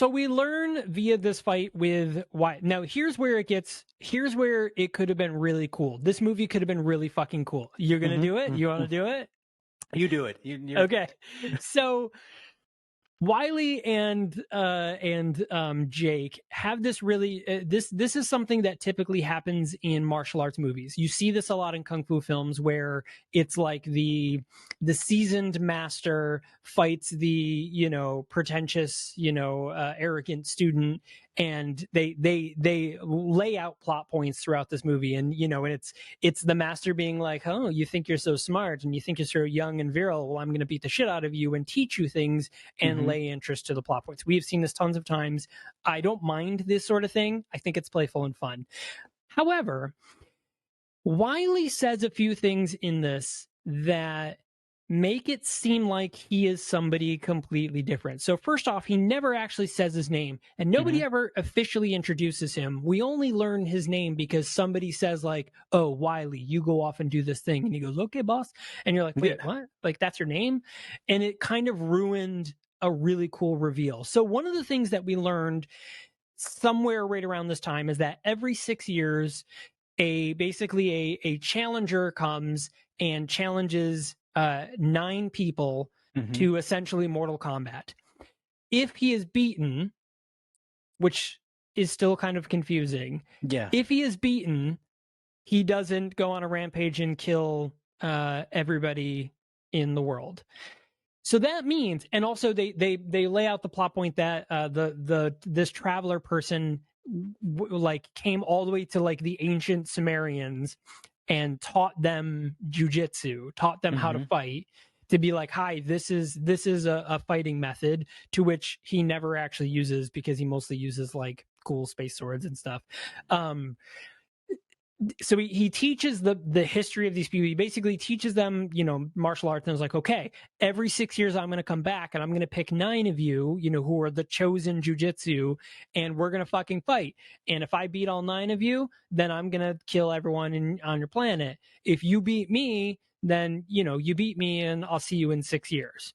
we learn via this fight with why. Now here's where it could have been really cool. This movie could have been really fucking cool. You're gonna do it? You want to do it? You do it. Okay. So Wiley and Jake have this really this is something that typically happens in martial arts movies. You see this a lot in kung fu films, where it's like the seasoned master fights the, you know, pretentious, you know, arrogant student, and they lay out plot points throughout this movie, and you know, and it's the master being like, oh, you think you're so smart and you think you're so young and virile, well, I'm going to beat the shit out of you and teach you things and lay interest to the plot points. We have seen this tons of times. I don't mind this sort of thing. I think it's playful and fun. However, Wiley says a few things in this that make it seem like he is somebody completely different. So first off, he never actually says his name, and nobody ever officially introduces him. We only learn his name because somebody says like, "Oh, Wiley, you go off and do this thing." And he goes, "Okay, boss." And you're like, "Wait, what? Like that's your name?" And it kind of ruined a really cool reveal. So one of the things that we learned somewhere right around this time is that every 6 years, basically a challenger comes and challenges 9 people to essentially Mortal Kombat. If he is beaten, which is still kind of confusing, if he is beaten, he doesn't go on a rampage and kill everybody in the world. So that means, and also they lay out the plot point that this traveler person like came all the way to like the ancient Sumerians and taught them jujitsu, taught them how to fight, to be like, hi, this is a fighting method, to which he never actually uses because he mostly uses like cool space swords and stuff. So he teaches the history of these people. He basically teaches them, martial arts, and is like, okay, every 6 years I'm going to come back and I'm going to pick 9 of you, who are the chosen jujitsu, and we're going to fucking fight. And if I beat all 9 of you, then I'm going to kill everyone on your planet. If you beat me, then, you beat me and I'll see you in 6 years.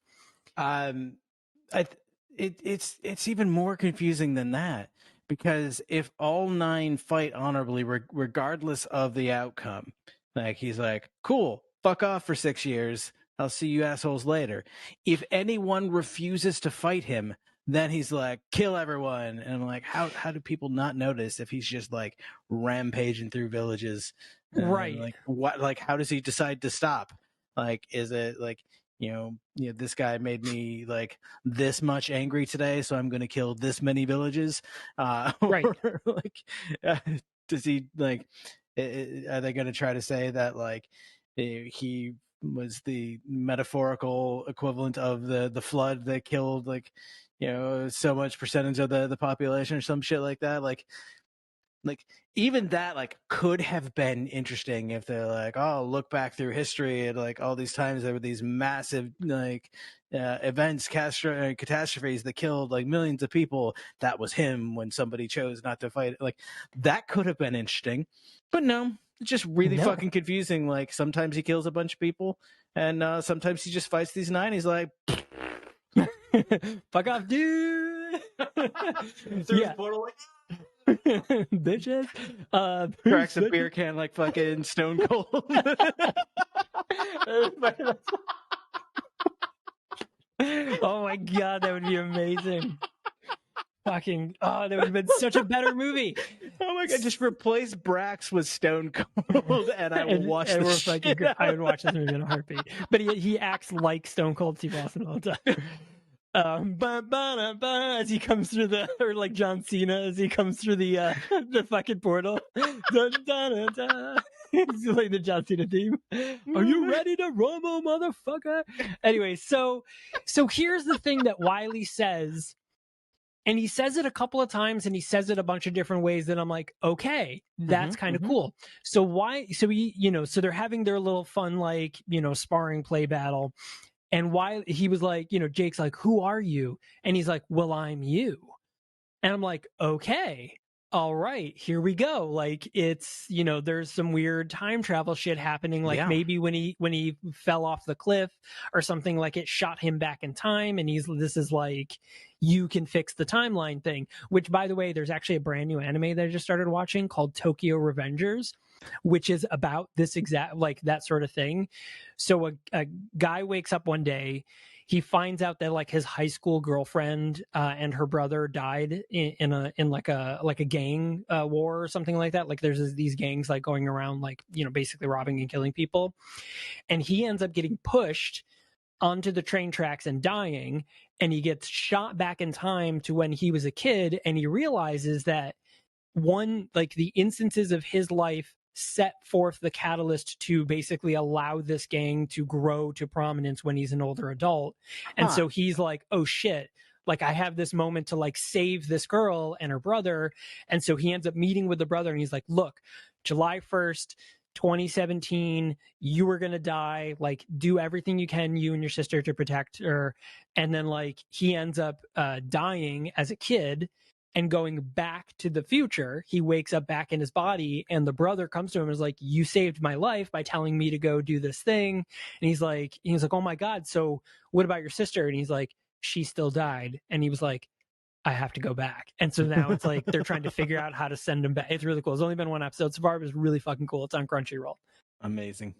It's even more confusing than that. Because if all 9 fight honorably, regardless of the outcome, like he's like, cool, fuck off for 6 years. I'll see you assholes later. If anyone refuses to fight him, then he's like, kill everyone. And I'm like, how do people not notice if he's just like rampaging through villages? Right. Like what? Like how does he decide to stop? Like, is it like, this guy made me like this much angry today, so I'm going to kill this many villages. Right. Or, like, does he like? Are they going to try to say that like he was the metaphorical equivalent of the flood that killed like so much percentage of the population or some shit like that? Like even that like could have been interesting if they're like, oh, look back through history and like all these times there were these massive like events, catastrophes that killed like millions of people. That was him when somebody chose not to fight. Like that could have been interesting, but no, it's just really fucking confusing. Like sometimes he kills a bunch of people, and sometimes he just fights these 9. He's like, fuck off, dude. Yeah. Bitches. Cracks a beer can like fucking Stone Cold. Oh my god, that would be amazing. Fucking that would have been such a better movie. Oh my god, just replace Brax with Stone Cold and I will watch this shit. I would watch this movie in a heartbeat. But he acts like Stone Cold Steve Austin all the time. As he comes through or like John Cena as he comes through the fucking portal. It's like the John Cena theme. Are you ready to rumble, motherfucker? Anyway, so here's the thing that Wiley says, and he says it a couple of times, and he says it a bunch of different ways that I'm like, okay, that's kind of cool. So so they're having their little fun, like, sparring play battle. And why he was like, Jake's like, who are you? And he's like, well, I'm you. And I'm like, okay, all right, here we go. Like it's, there's some weird time travel shit happening. Like maybe when he fell off the cliff or something, like it shot him back in time. And this is like, you can fix the timeline thing, which by the way, there's actually a brand new anime that I just started watching called Tokyo Revengers, which is about this exact, like that sort of thing. So a guy wakes up one day, he finds out that like his high school girlfriend and her brother died in a gang war or something like that. Like there's these gangs like going around like, basically robbing and killing people. And he ends up getting pushed onto the train tracks and dying. And he gets shot back in time to when he was a kid. And he realizes that the instances of his life set forth the catalyst to basically allow this gang to grow to prominence when he's an older adult. And so he's like, oh shit, like I have this moment to like save this girl and her brother. And so he ends up meeting with the brother and he's like, look, July 1st, 2017, you were going to die, like do everything you can, you and your sister, to protect her. And then like he ends up dying as a kid and going back to the future. He wakes up back in his body and the brother comes to him and is like, you saved my life by telling me to go do this thing. And he's like, oh my God, so what about your sister? And he's like, she still died. And he was like, I have to go back. And so now it's like they're trying to figure out how to send him back. It's really cool. It's only been one episode so far, but it's really fucking cool. It's on Crunchyroll. Amazing.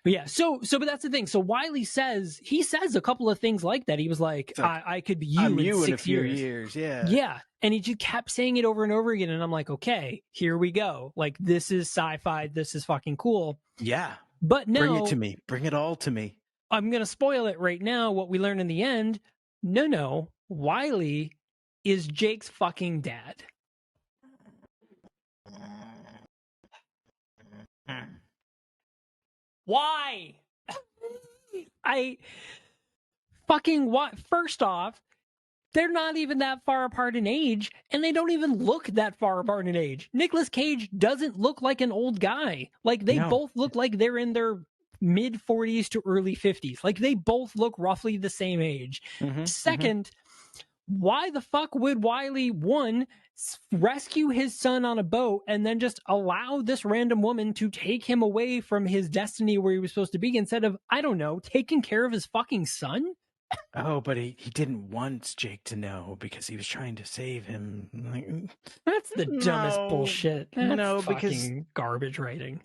But yeah, but that's the thing. So Wiley says a couple of things like that. He was like, I could be you in 6 a few years. Yeah. Yeah. And he just kept saying it over and over again. And I'm like, okay, here we go. Like, this is sci-fi. This is fucking cool. Yeah. But no. Bring it to me. Bring it all to me. I'm going to spoil it right now. What we learn in the end. No. Wiley is Jake's fucking dad. Why? First off, they're not even that far apart in age, and they don't even look that far apart in age. Nicolas Cage doesn't look like an old guy. Like, they both look like they're in their mid 40s to early 50s. Like, they both look roughly the same age. Second, why the fuck would Wiley, one, rescue his son on a boat and then just allow this random woman to take him away from his destiny where he was supposed to be, instead of, I don't know, taking care of his fucking son? Oh, but he didn't want Jake to know because he was trying to save him. Like, that's the dumbest bullshit. That's because garbage writing.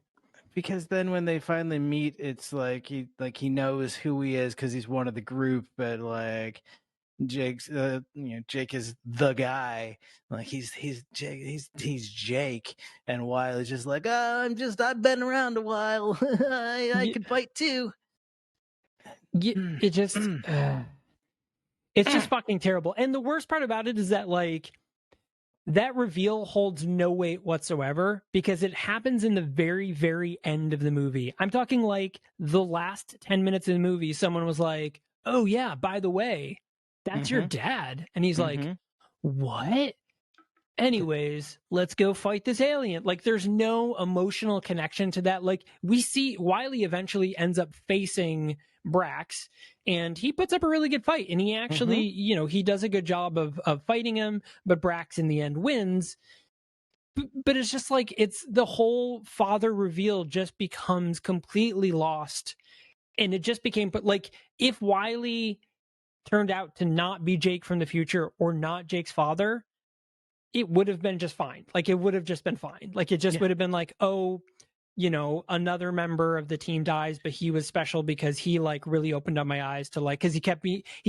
Because then when they finally meet, it's like he knows who he is because he's one of the group, but like Jake's Jake is the guy. Like he's Jake, and Wiley's just like, oh, I've been around a while. I can fight too. It just it's just fucking terrible. And the worst part about it is that like that reveal holds no weight whatsoever because it happens in the very, very end of the movie. I'm talking like the last 10 minutes of the movie. Someone was like, oh yeah, by the way, that's your dad. And he's like, what? Anyways, let's go fight this alien. Like, there's no emotional connection to that. Like, we see Wiley eventually ends up facing Brax, and he puts up a really good fight. And he actually, he does a good job of fighting him, but Brax in the end wins. But it's just like, it's the whole father reveal just becomes completely lost. And it just became, but like, if Wiley turned out to not be Jake from the future or not Jake's father, it would have been just fine. Like, it would have just been fine. Like, it just would have been like, oh, another member of the team dies, but he was special because he like really opened up my eyes to like, because he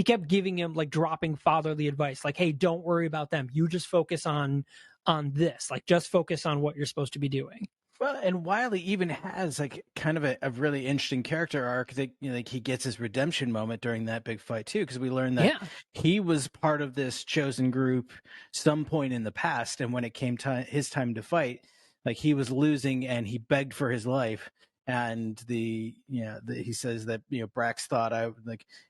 kept giving him like dropping fatherly advice, like, hey, don't worry about them. You just focus on this. Like, just focus on what you're supposed to be doing. Well, and Wiley even has like kind of a really interesting character arc that like he gets his redemption moment during that big fight too, because we learned that he was part of this chosen group some point in the past, and when it came his time to fight, like he was losing and he begged for his life. And he says that Brax thought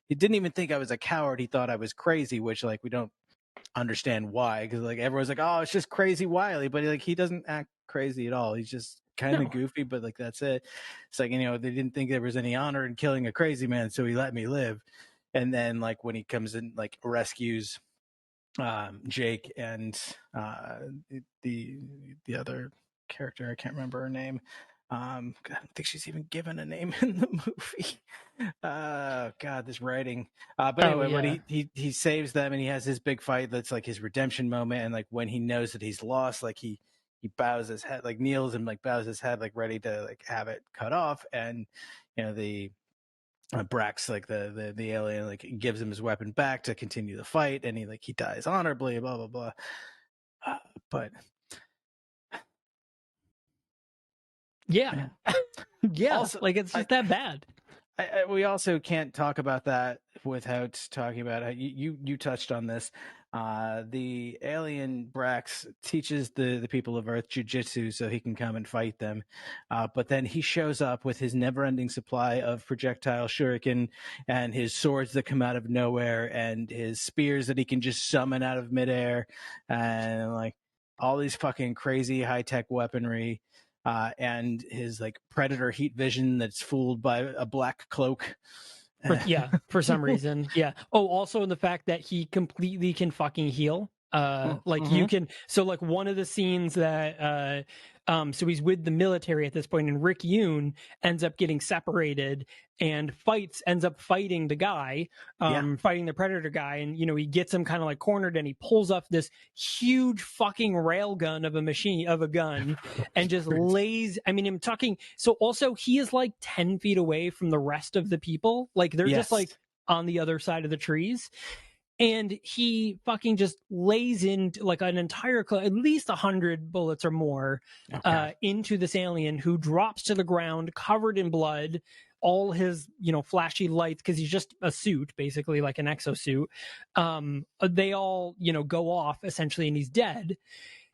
he didn't even think I was a coward. He thought I was crazy, which like we don't understand why, because like everyone's like, oh, it's just crazy Wiley, but like he doesn't act crazy at all. He's just kind of goofy, but like that's it. It's like, they didn't think there was any honor in killing a crazy man, so he let me live. And then like when he comes in, like rescues Jake and the other character, I can't remember her name. I don't think she's even given a name in the movie. God, this writing. But anyway, when he saves them and he has his big fight, that's like his redemption moment. And like when he knows that he's lost, like he bows his head, like kneels and like bows his head, like ready to like have it cut off. And the Brax, like the alien, like gives him his weapon back to continue the fight, and he dies honorably, blah blah blah. But yeah, also, like it's just that bad. we also can't talk about that without talking about how you touched on this. The alien Brax teaches the people of Earth jujitsu so he can come and fight them, but then he shows up with his never-ending supply of projectile shuriken and his swords that come out of nowhere and his spears that he can just summon out of midair, and like all these fucking crazy high-tech weaponry. And his like predator heat vision that's fooled by a black cloak. For some reason. Yeah. Oh, also the fact that he completely can fucking heal. Like you can, so like one of the scenes that so he's with the military at this point, and Rick Yune ends up getting separated and ends up fighting the guy, fighting the predator guy, and you know, he gets him kind of like cornered, and he pulls up this huge fucking railgun of a gun and just lays, I mean, I'm talking, so also he is like 10 feet away from the rest of the people, like they're just like on the other side of the trees. And he fucking just lays into like an entire, at least 100 bullets or more, into this alien, who drops to the ground covered in blood. All his, you know, flashy lights, because he's just a suit, basically like an exosuit. They all, you know, go off essentially, and he's dead.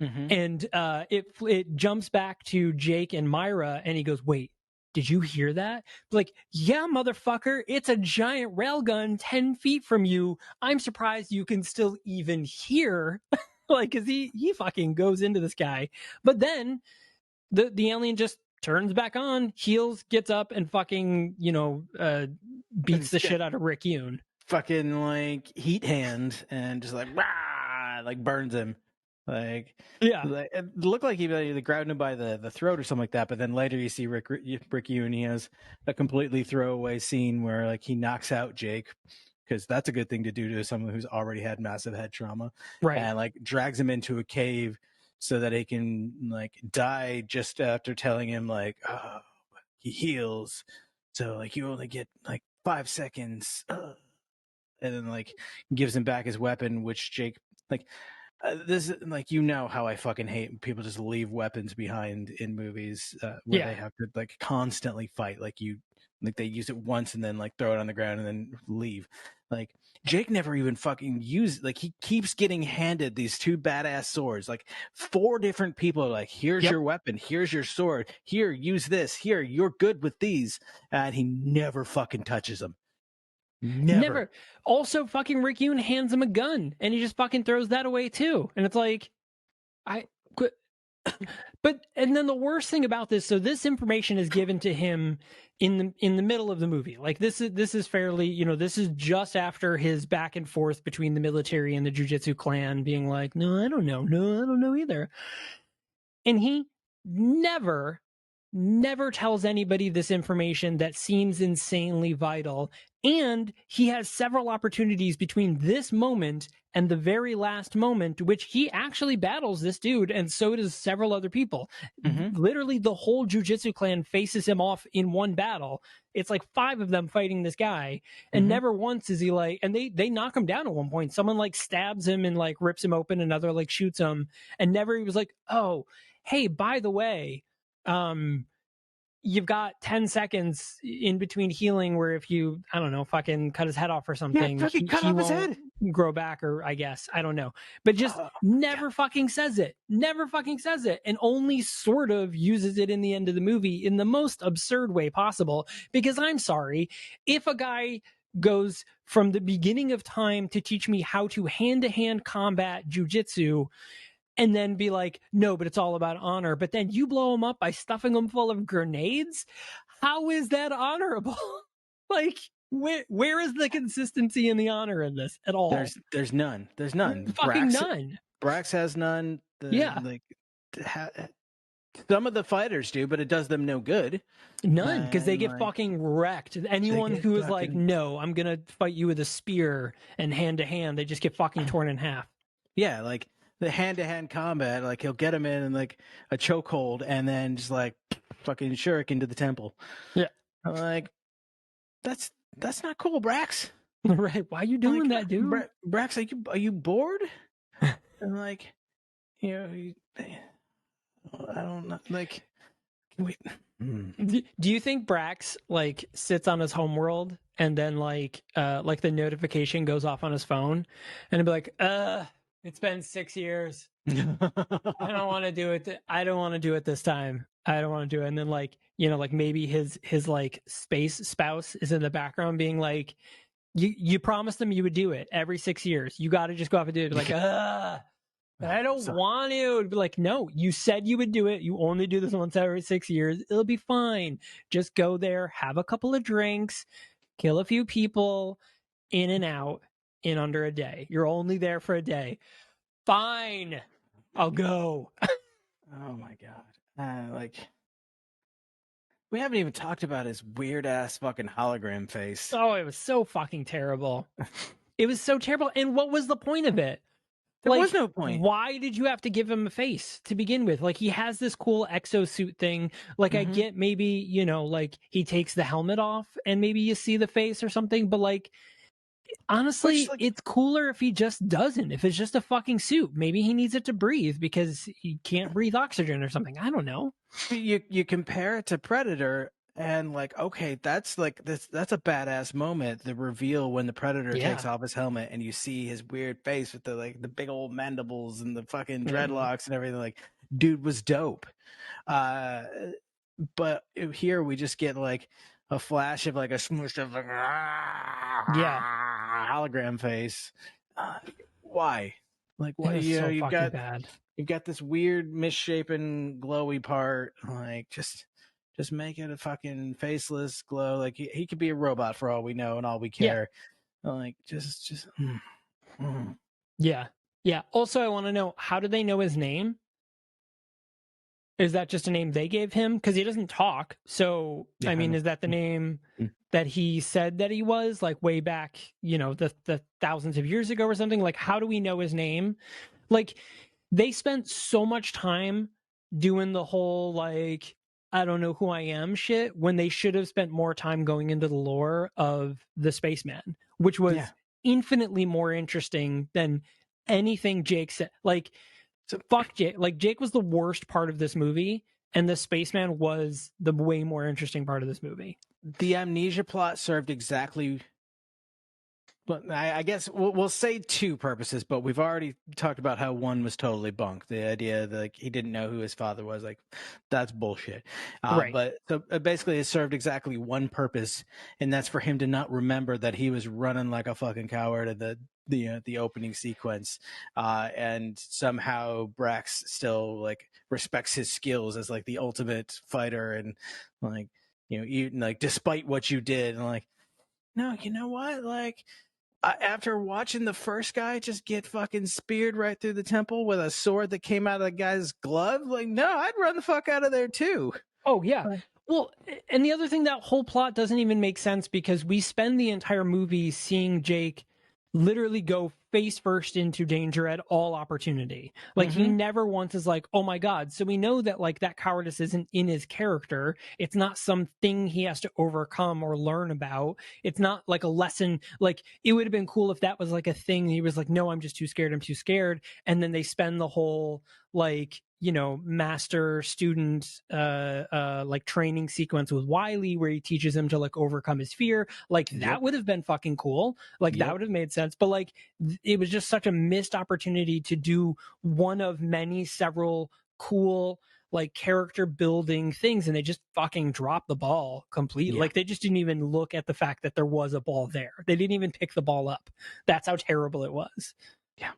And it jumps back to Jake and Myra, and he goes, "Wait, did you hear that?" Like, yeah, motherfucker, it's a giant railgun 10 feet from you. I'm surprised you can still even hear. Like, cause he fucking goes into this guy. But then the alien just turns back on, heals, gets up, and fucking, you know, beats the shit out of Rick Yune. Fucking like heat hand and just like, rah, like burns him. Like, like, it looked like he grabbed him by the throat or something like that. But then later you see Rick Yune, he has a completely throwaway scene where like he knocks out Jake, because that's a good thing to do to someone who's already had massive head trauma, and like drags him into a cave so that he can like die just after telling him like, oh, he heals, so like you only get like 5 seconds, and then like gives him back his weapon, which Jake like. This, like, you know how I fucking hate people just leave weapons behind in movies where they have to like constantly fight. Like they use it once and then like throw it on the ground and then leave. Like Jake never even fucking used. Like he keeps getting handed these 2 badass swords. Like 4 different people are like, here's your weapon, here's your sword, here, use this, here, you're good with these, and he never fucking touches them. Never. Also, fucking Rick Yune hands him a gun, and he just fucking throws that away too. And it's like, but and then the worst thing about this, so this information is given to him in the middle of the movie. Like this is fairly, you know, this is just after his back and forth between the military and the Jiu-Jitsu clan, being like, no, I don't know either. And he never tells anybody this information that seems insanely vital. And he has several opportunities between this moment and the very last moment, which he actually battles this dude, and so does several other people. Literally, the whole Jiu-Jitsu clan faces him off in one battle. It's like 5 of them fighting this guy, and never once is he like, and they knock him down at one point. Someone like stabs him and like rips him open, another like shoots him, and never he was like, oh, hey, by the way, you've got 10 seconds in between healing where if you, I don't know, fucking cut his head off or something, he off his head, grow back, or I guess, I don't know. But just never fucking says it. Never fucking says it. And only sort of uses it in the end of the movie in the most absurd way possible. Because I'm sorry, if a guy goes from the beginning of time to teach me how to hand-to-hand combat jujitsu, and then be like, no, but it's all about honor. But then you blow them up by stuffing them full of grenades. How is that honorable? Like, where is the consistency in the honor in this at all? There's none. There's none. Fucking none. Brax has none. Some of the fighters do, but it does them no good. None, because they get fucking wrecked. Anyone who is like, no, I'm gonna fight you with a spear and hand to hand, they just get fucking torn in half. Yeah, like the hand-to-hand combat, like he'll get him in like a chokehold and then just like fucking shuriken to the temple. Yeah, I'm like, that's not cool, Brax. Right? Why are you doing that, dude? Brax, are you bored? I'm like, you know, I don't know, like, Wait. Do you think Brax like sits on his homeworld and then like the notification goes off on his phone and he'll be like, it's been 6 years. I don't want to do it. I don't want to do it this time. I don't want to do it. And then like, like maybe his like space spouse is in the background being like, you promised him you would do it every 6 years. You got to just go off and do it. Be like, I don't want to. It'd be like, no, you said you would do it. You only do this once every 6 years. It'll be fine. Just go there, have a couple of drinks, kill a few people, in and out in under a day. You're only there for a day. Fine. I'll go. Oh my god. We haven't even talked about his weird ass fucking hologram face. Oh, it was so fucking terrible. It was so terrible. And what was the point of it? There was no point. Why did you have to give him a face to begin with? Like, he has this cool exosuit thing. Like, I get maybe, like he takes the helmet off and maybe you see the face or something. But like, honestly, it's cooler if he just doesn't. If it's just a fucking suit, maybe he needs it to breathe because he can't breathe oxygen or something. I don't know. You compare it to Predator. And like, okay, that's a badass moment. The reveal when the Predator takes off his helmet and you see his weird face with the big old mandibles and the fucking dreadlocks and everything. Like, dude was dope. But here we just get like a flash of like a smoosh of like hologram face. Why? Like, why? You've got this weird misshapen glowy part. Like, just make it a fucking faceless glow. Like he could be a robot for all we know and all we care. Like just. Yeah. Also, I want to know, how do they know his name? Is that just a name they gave him? Because he doesn't talk. So I mean, is that the name that he said that he was like way back? The thousands of years ago or something. Like, how do we know his name? Like, they spent so much time doing the whole like, I don't know who I am shit when they should have spent more time going into the lore of the spaceman, which was infinitely more interesting than anything Jake said. Like, fuck Jake. Like, Jake was the worst part of this movie, and the spaceman was the way more interesting part of this movie. The amnesia plot served exactly. But I guess we'll say two purposes, but we've already talked about how one was totally bunk. The idea that like he didn't know who his father was, like, that's bullshit. Right. But so basically, it served exactly one purpose, and that's for him to not remember that he was running like a fucking coward at the opening sequence, and somehow Brax still like respects his skills as like the ultimate fighter, and like even like despite what you did, and like, no, you know what, like. After watching the first guy just get fucking speared right through the temple with a sword that came out of the guy's glove, like, no, I'd run the fuck out of there too. Oh, yeah. Well, and the other thing, that whole plot doesn't even make sense because we spend the entire movie seeing Jake literally go face first into danger at all opportunity. Like, he never once is like, oh my God. So we know that like that cowardice isn't in his character. It's not something he has to overcome or learn about. It's not like a lesson. Like, it would have been cool if that was like a thing. He was like, no, I'm just too scared. I'm too scared. And then they spend the whole like, master student like training sequence with Wiley where he teaches him to like overcome his fear. Like, that would have been fucking cool. Like, that would have made sense. But like, it was just such a missed opportunity to do one of several cool like character building things, and they just fucking dropped the ball completely. Like, they just didn't even look at the fact that there was a ball there. They didn't even pick the ball up. That's how terrible it was. Yeah.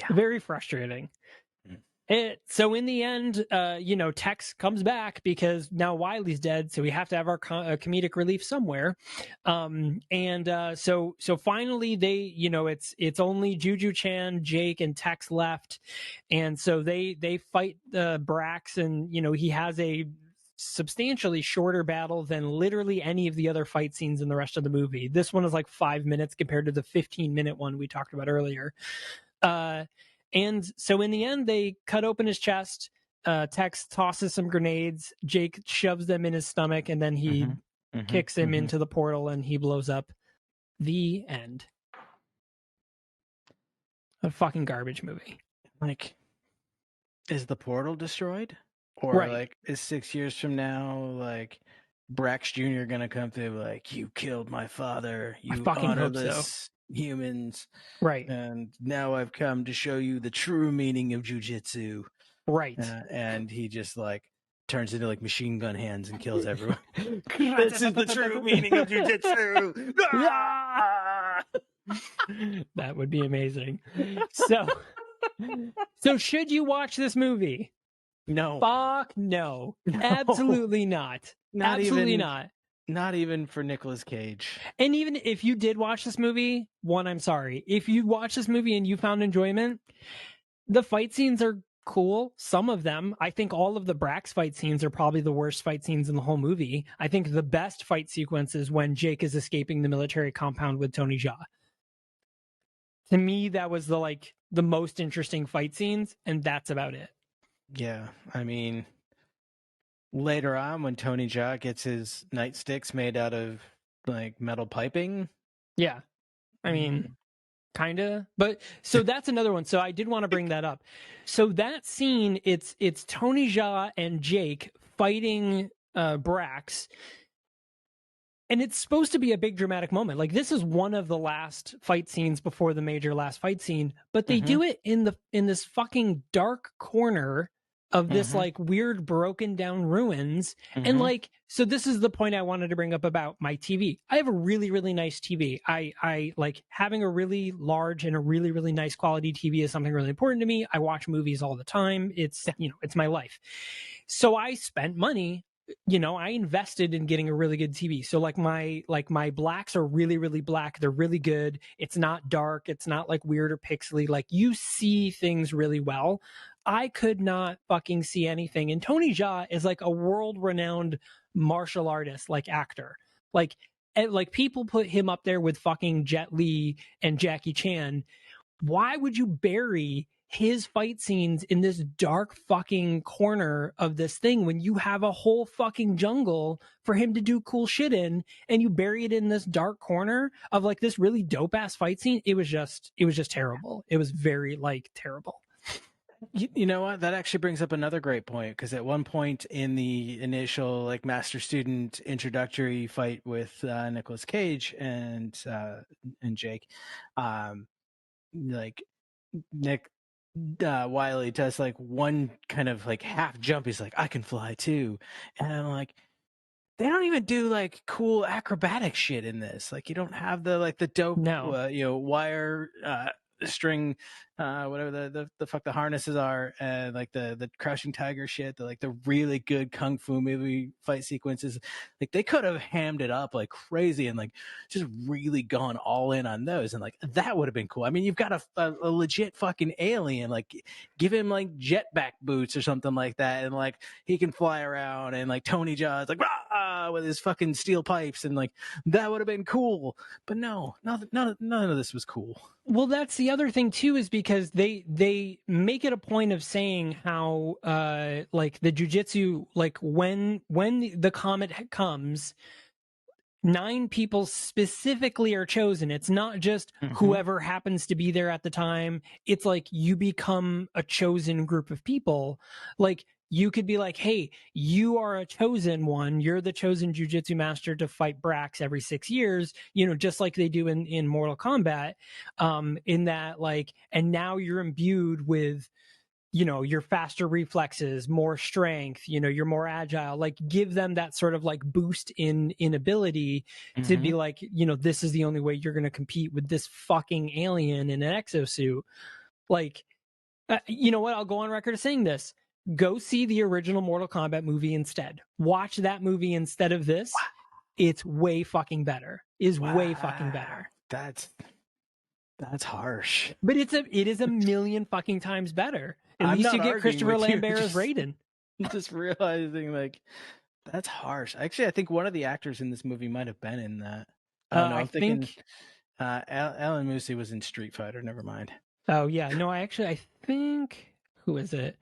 Very frustrating. So in the end, Tex comes back because now Wiley's dead, so we have to have our comedic relief somewhere. So finally they, it's only Juju Chan, Jake, and Tex left, and so they fight Brax, and he has a substantially shorter battle than literally any of the other fight scenes in the rest of the movie. This one is like 5 minutes compared to the 15-minute one we talked about earlier. And so in the end, they cut open his chest. Tex tosses some grenades. Jake shoves them in his stomach, and then he kicks him into the portal, and he blows up. The end. A fucking garbage movie. Like, is the portal destroyed? Or Right. like, is 6 years from now, like Brax Jr. gonna come through like, you killed my father, I you fucking hope so. honorless humans, Right. and now I've come to show you the true meaning of jujitsu. Right. And he just like turns into like machine gun hands and kills everyone. This is the true meaning of jujitsu. Yeah. Ah! That would be amazing. So should you watch this movie? No, Fuck no. Absolutely not. not Absolutely even, not. not even for Nicolas Cage. And even if you did watch this movie, one, I'm sorry. If you watch this movie and you found enjoyment, the fight scenes are cool. Some of them. I think all of the Brax fight scenes are probably the worst fight scenes in the whole movie. I think the best fight sequence is when Jake is escaping the military compound with Tony Jaa. To me, that was the most interesting fight scenes, and that's about it. Yeah, I mean, later on when Tony Jaa gets his nightsticks made out of like metal piping. Yeah. I mean, kind of. But so that's another one. So I did want to bring that up. So that scene, it's Tony Jaa and Jake fighting Brax. And it's supposed to be a big dramatic moment. Like, this is one of the last fight scenes before the major last fight scene, but they do it in this fucking dark corner of this like weird broken down ruins. And like, so this is the point I wanted to bring up about my TV. I have a really, really nice TV. I like having a really large and a really, really nice quality TV is something really important to me. I watch movies all the time. It's, it's my life. So I spent money, I invested in getting a really good TV. So like my blacks are really, really black. They're really good. It's not dark. It's not like weird or pixely. Like, you see things really well. I could not fucking see anything. And Tony Jaa is like a world-renowned martial artist, like actor. Like people put him up there with fucking Jet Li and Jackie Chan. Why would you bury his fight scenes in this dark fucking corner of this thing when you have a whole fucking jungle for him to do cool shit in, and you bury it in this dark corner of like this really dope ass fight scene? It was just terrible. It was very like terrible. You know what? That actually brings up another great point, because at one point in the initial like master student introductory fight with Nicolas Cage and Jake, like Nick Wiley does like one kind of like half jump. He's like, I can fly too, and I'm like, they don't even do like cool acrobatic shit in this. Like, you don't have the like the dope, wire string, whatever the fuck the harnesses are, and like the crouching tiger shit, the like the really good kung fu movie fight sequences. Like, they could have hammed it up like crazy and like just really gone all in on those, and like that would have been cool. I mean, you've got a legit fucking alien, like give him like jetpack boots or something like that, and like he can fly around, and like Tony Jaa is like rah, with his fucking steel pipes, and like that would have been cool. But no, none of this was cool. Well, that's the other thing too, is because they make it a point of saying how like the jujitsu, like when the comet comes, 9 people specifically are chosen. It's not just whoever happens to be there at the time. It's like you become a chosen group of people. Like, you could be like, hey, you are a chosen one. You're the chosen jujitsu master to fight Brax every 6 years, just like they do in Mortal Kombat. In that, like, and now you're imbued with, your faster reflexes, more strength, you're more agile. Like, give them that sort of like boost in ability to be like, this is the only way you're going to compete with this fucking alien in an exosuit. Like, you know what? I'll go on record as saying this. Go see the original Mortal Kombat movie instead. Watch that movie instead of this. It's way fucking better. Way fucking better. That's harsh. But it is a million fucking times better. At least you get Christopher Lambert as Raiden. I'm just realizing, like, that's harsh. Actually, I think one of the actors in this movie might have been in that. I don't know. I'm thinking Alan Moosey was in Street Fighter. Never mind. Oh yeah, no. I think, who is it?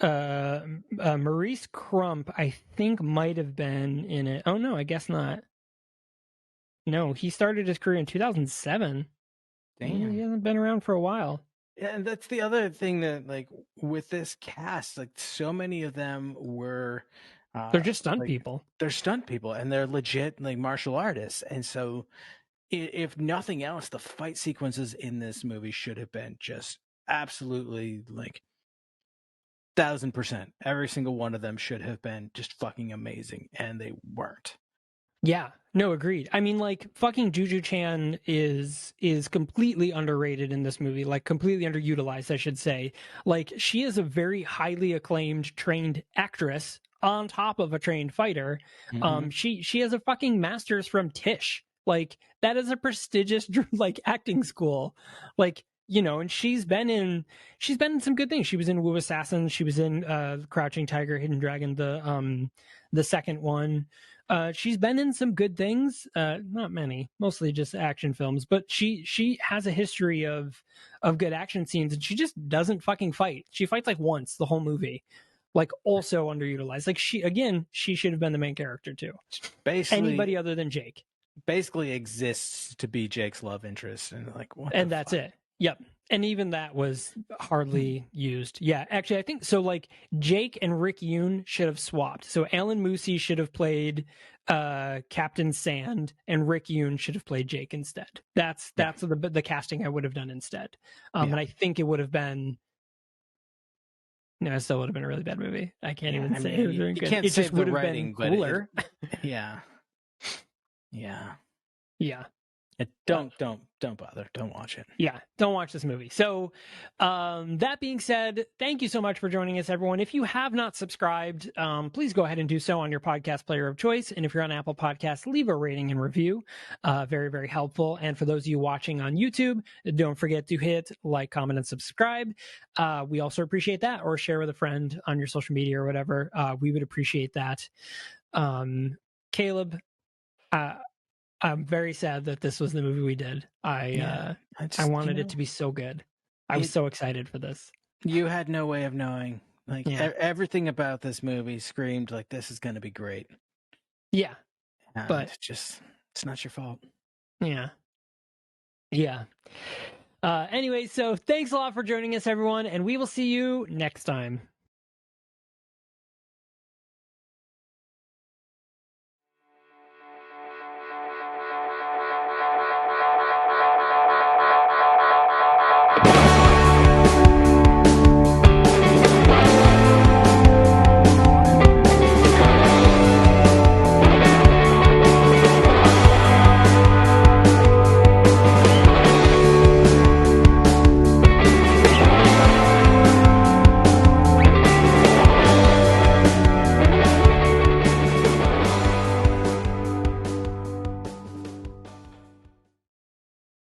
Maurice Crump, I think, might have been in it. Oh no, I guess not. No, he started his career in 2007. Damn. He hasn't been around for a while. And that's the other thing that, like, with this cast, like, so many of them were They're just stunt like, people. they're stunt people, and they're legit, like, martial artists. And so if nothing else, the fight sequences in this movie should have been just absolutely, like, 1,000%. Every single one of them should have been just fucking amazing, and they weren't. Yeah, no, agreed. I mean, like, fucking Juju Chan is completely underrated in this movie, like completely underutilized, I should say. Like, she is a very highly acclaimed trained actress on top of a trained fighter. Mm-hmm. She has a fucking master's from Tisch. Like, that is a prestigious like acting school. Like, you know, and she's been in some good things. She was in Wu Assassin. She was in Crouching Tiger, Hidden Dragon, the second one. She's been in some good things, not many, mostly just action films, but she has a history of good action scenes, and she just doesn't fucking fight. She fights like once the whole movie, like also underutilized. Like she should have been the main character too. Basically, Anybody other than Jake. Basically exists to be Jake's love interest, and like, what? And the that's fuck? it. Yep. And even that was hardly used. Yeah, actually, I think so. Like, Jake and Rick Yune should have swapped. So Alan Moosey should have played Captain Sand, and Rick Yune should have played Jake instead. That's the casting I would have done instead. And I think it would have been. No, it still would have been a really bad movie. I can't even say it was very good. Can't It just save the would have writing, been cooler. Yeah. Yeah. Don't bother. Don't watch it. Yeah, don't watch this movie. So, that being said, thank you so much for joining us, everyone. If you have not subscribed, please go ahead and do so on your podcast player of choice. And if you're on Apple Podcasts, leave a rating and review. Very, very helpful. And for those of you watching on YouTube, don't forget to hit like, comment, and subscribe. We also appreciate that, or share with a friend on your social media or whatever. We would appreciate that. Caleb, I'm very sad that this was the movie we did. I wanted it to be so good. I was so excited for this. You had no way of knowing. Like, everything about this movie screamed like, this is going to be great. Yeah. And but it's not your fault. Yeah. Anyway, so thanks a lot for joining us, everyone, and we will see you next time.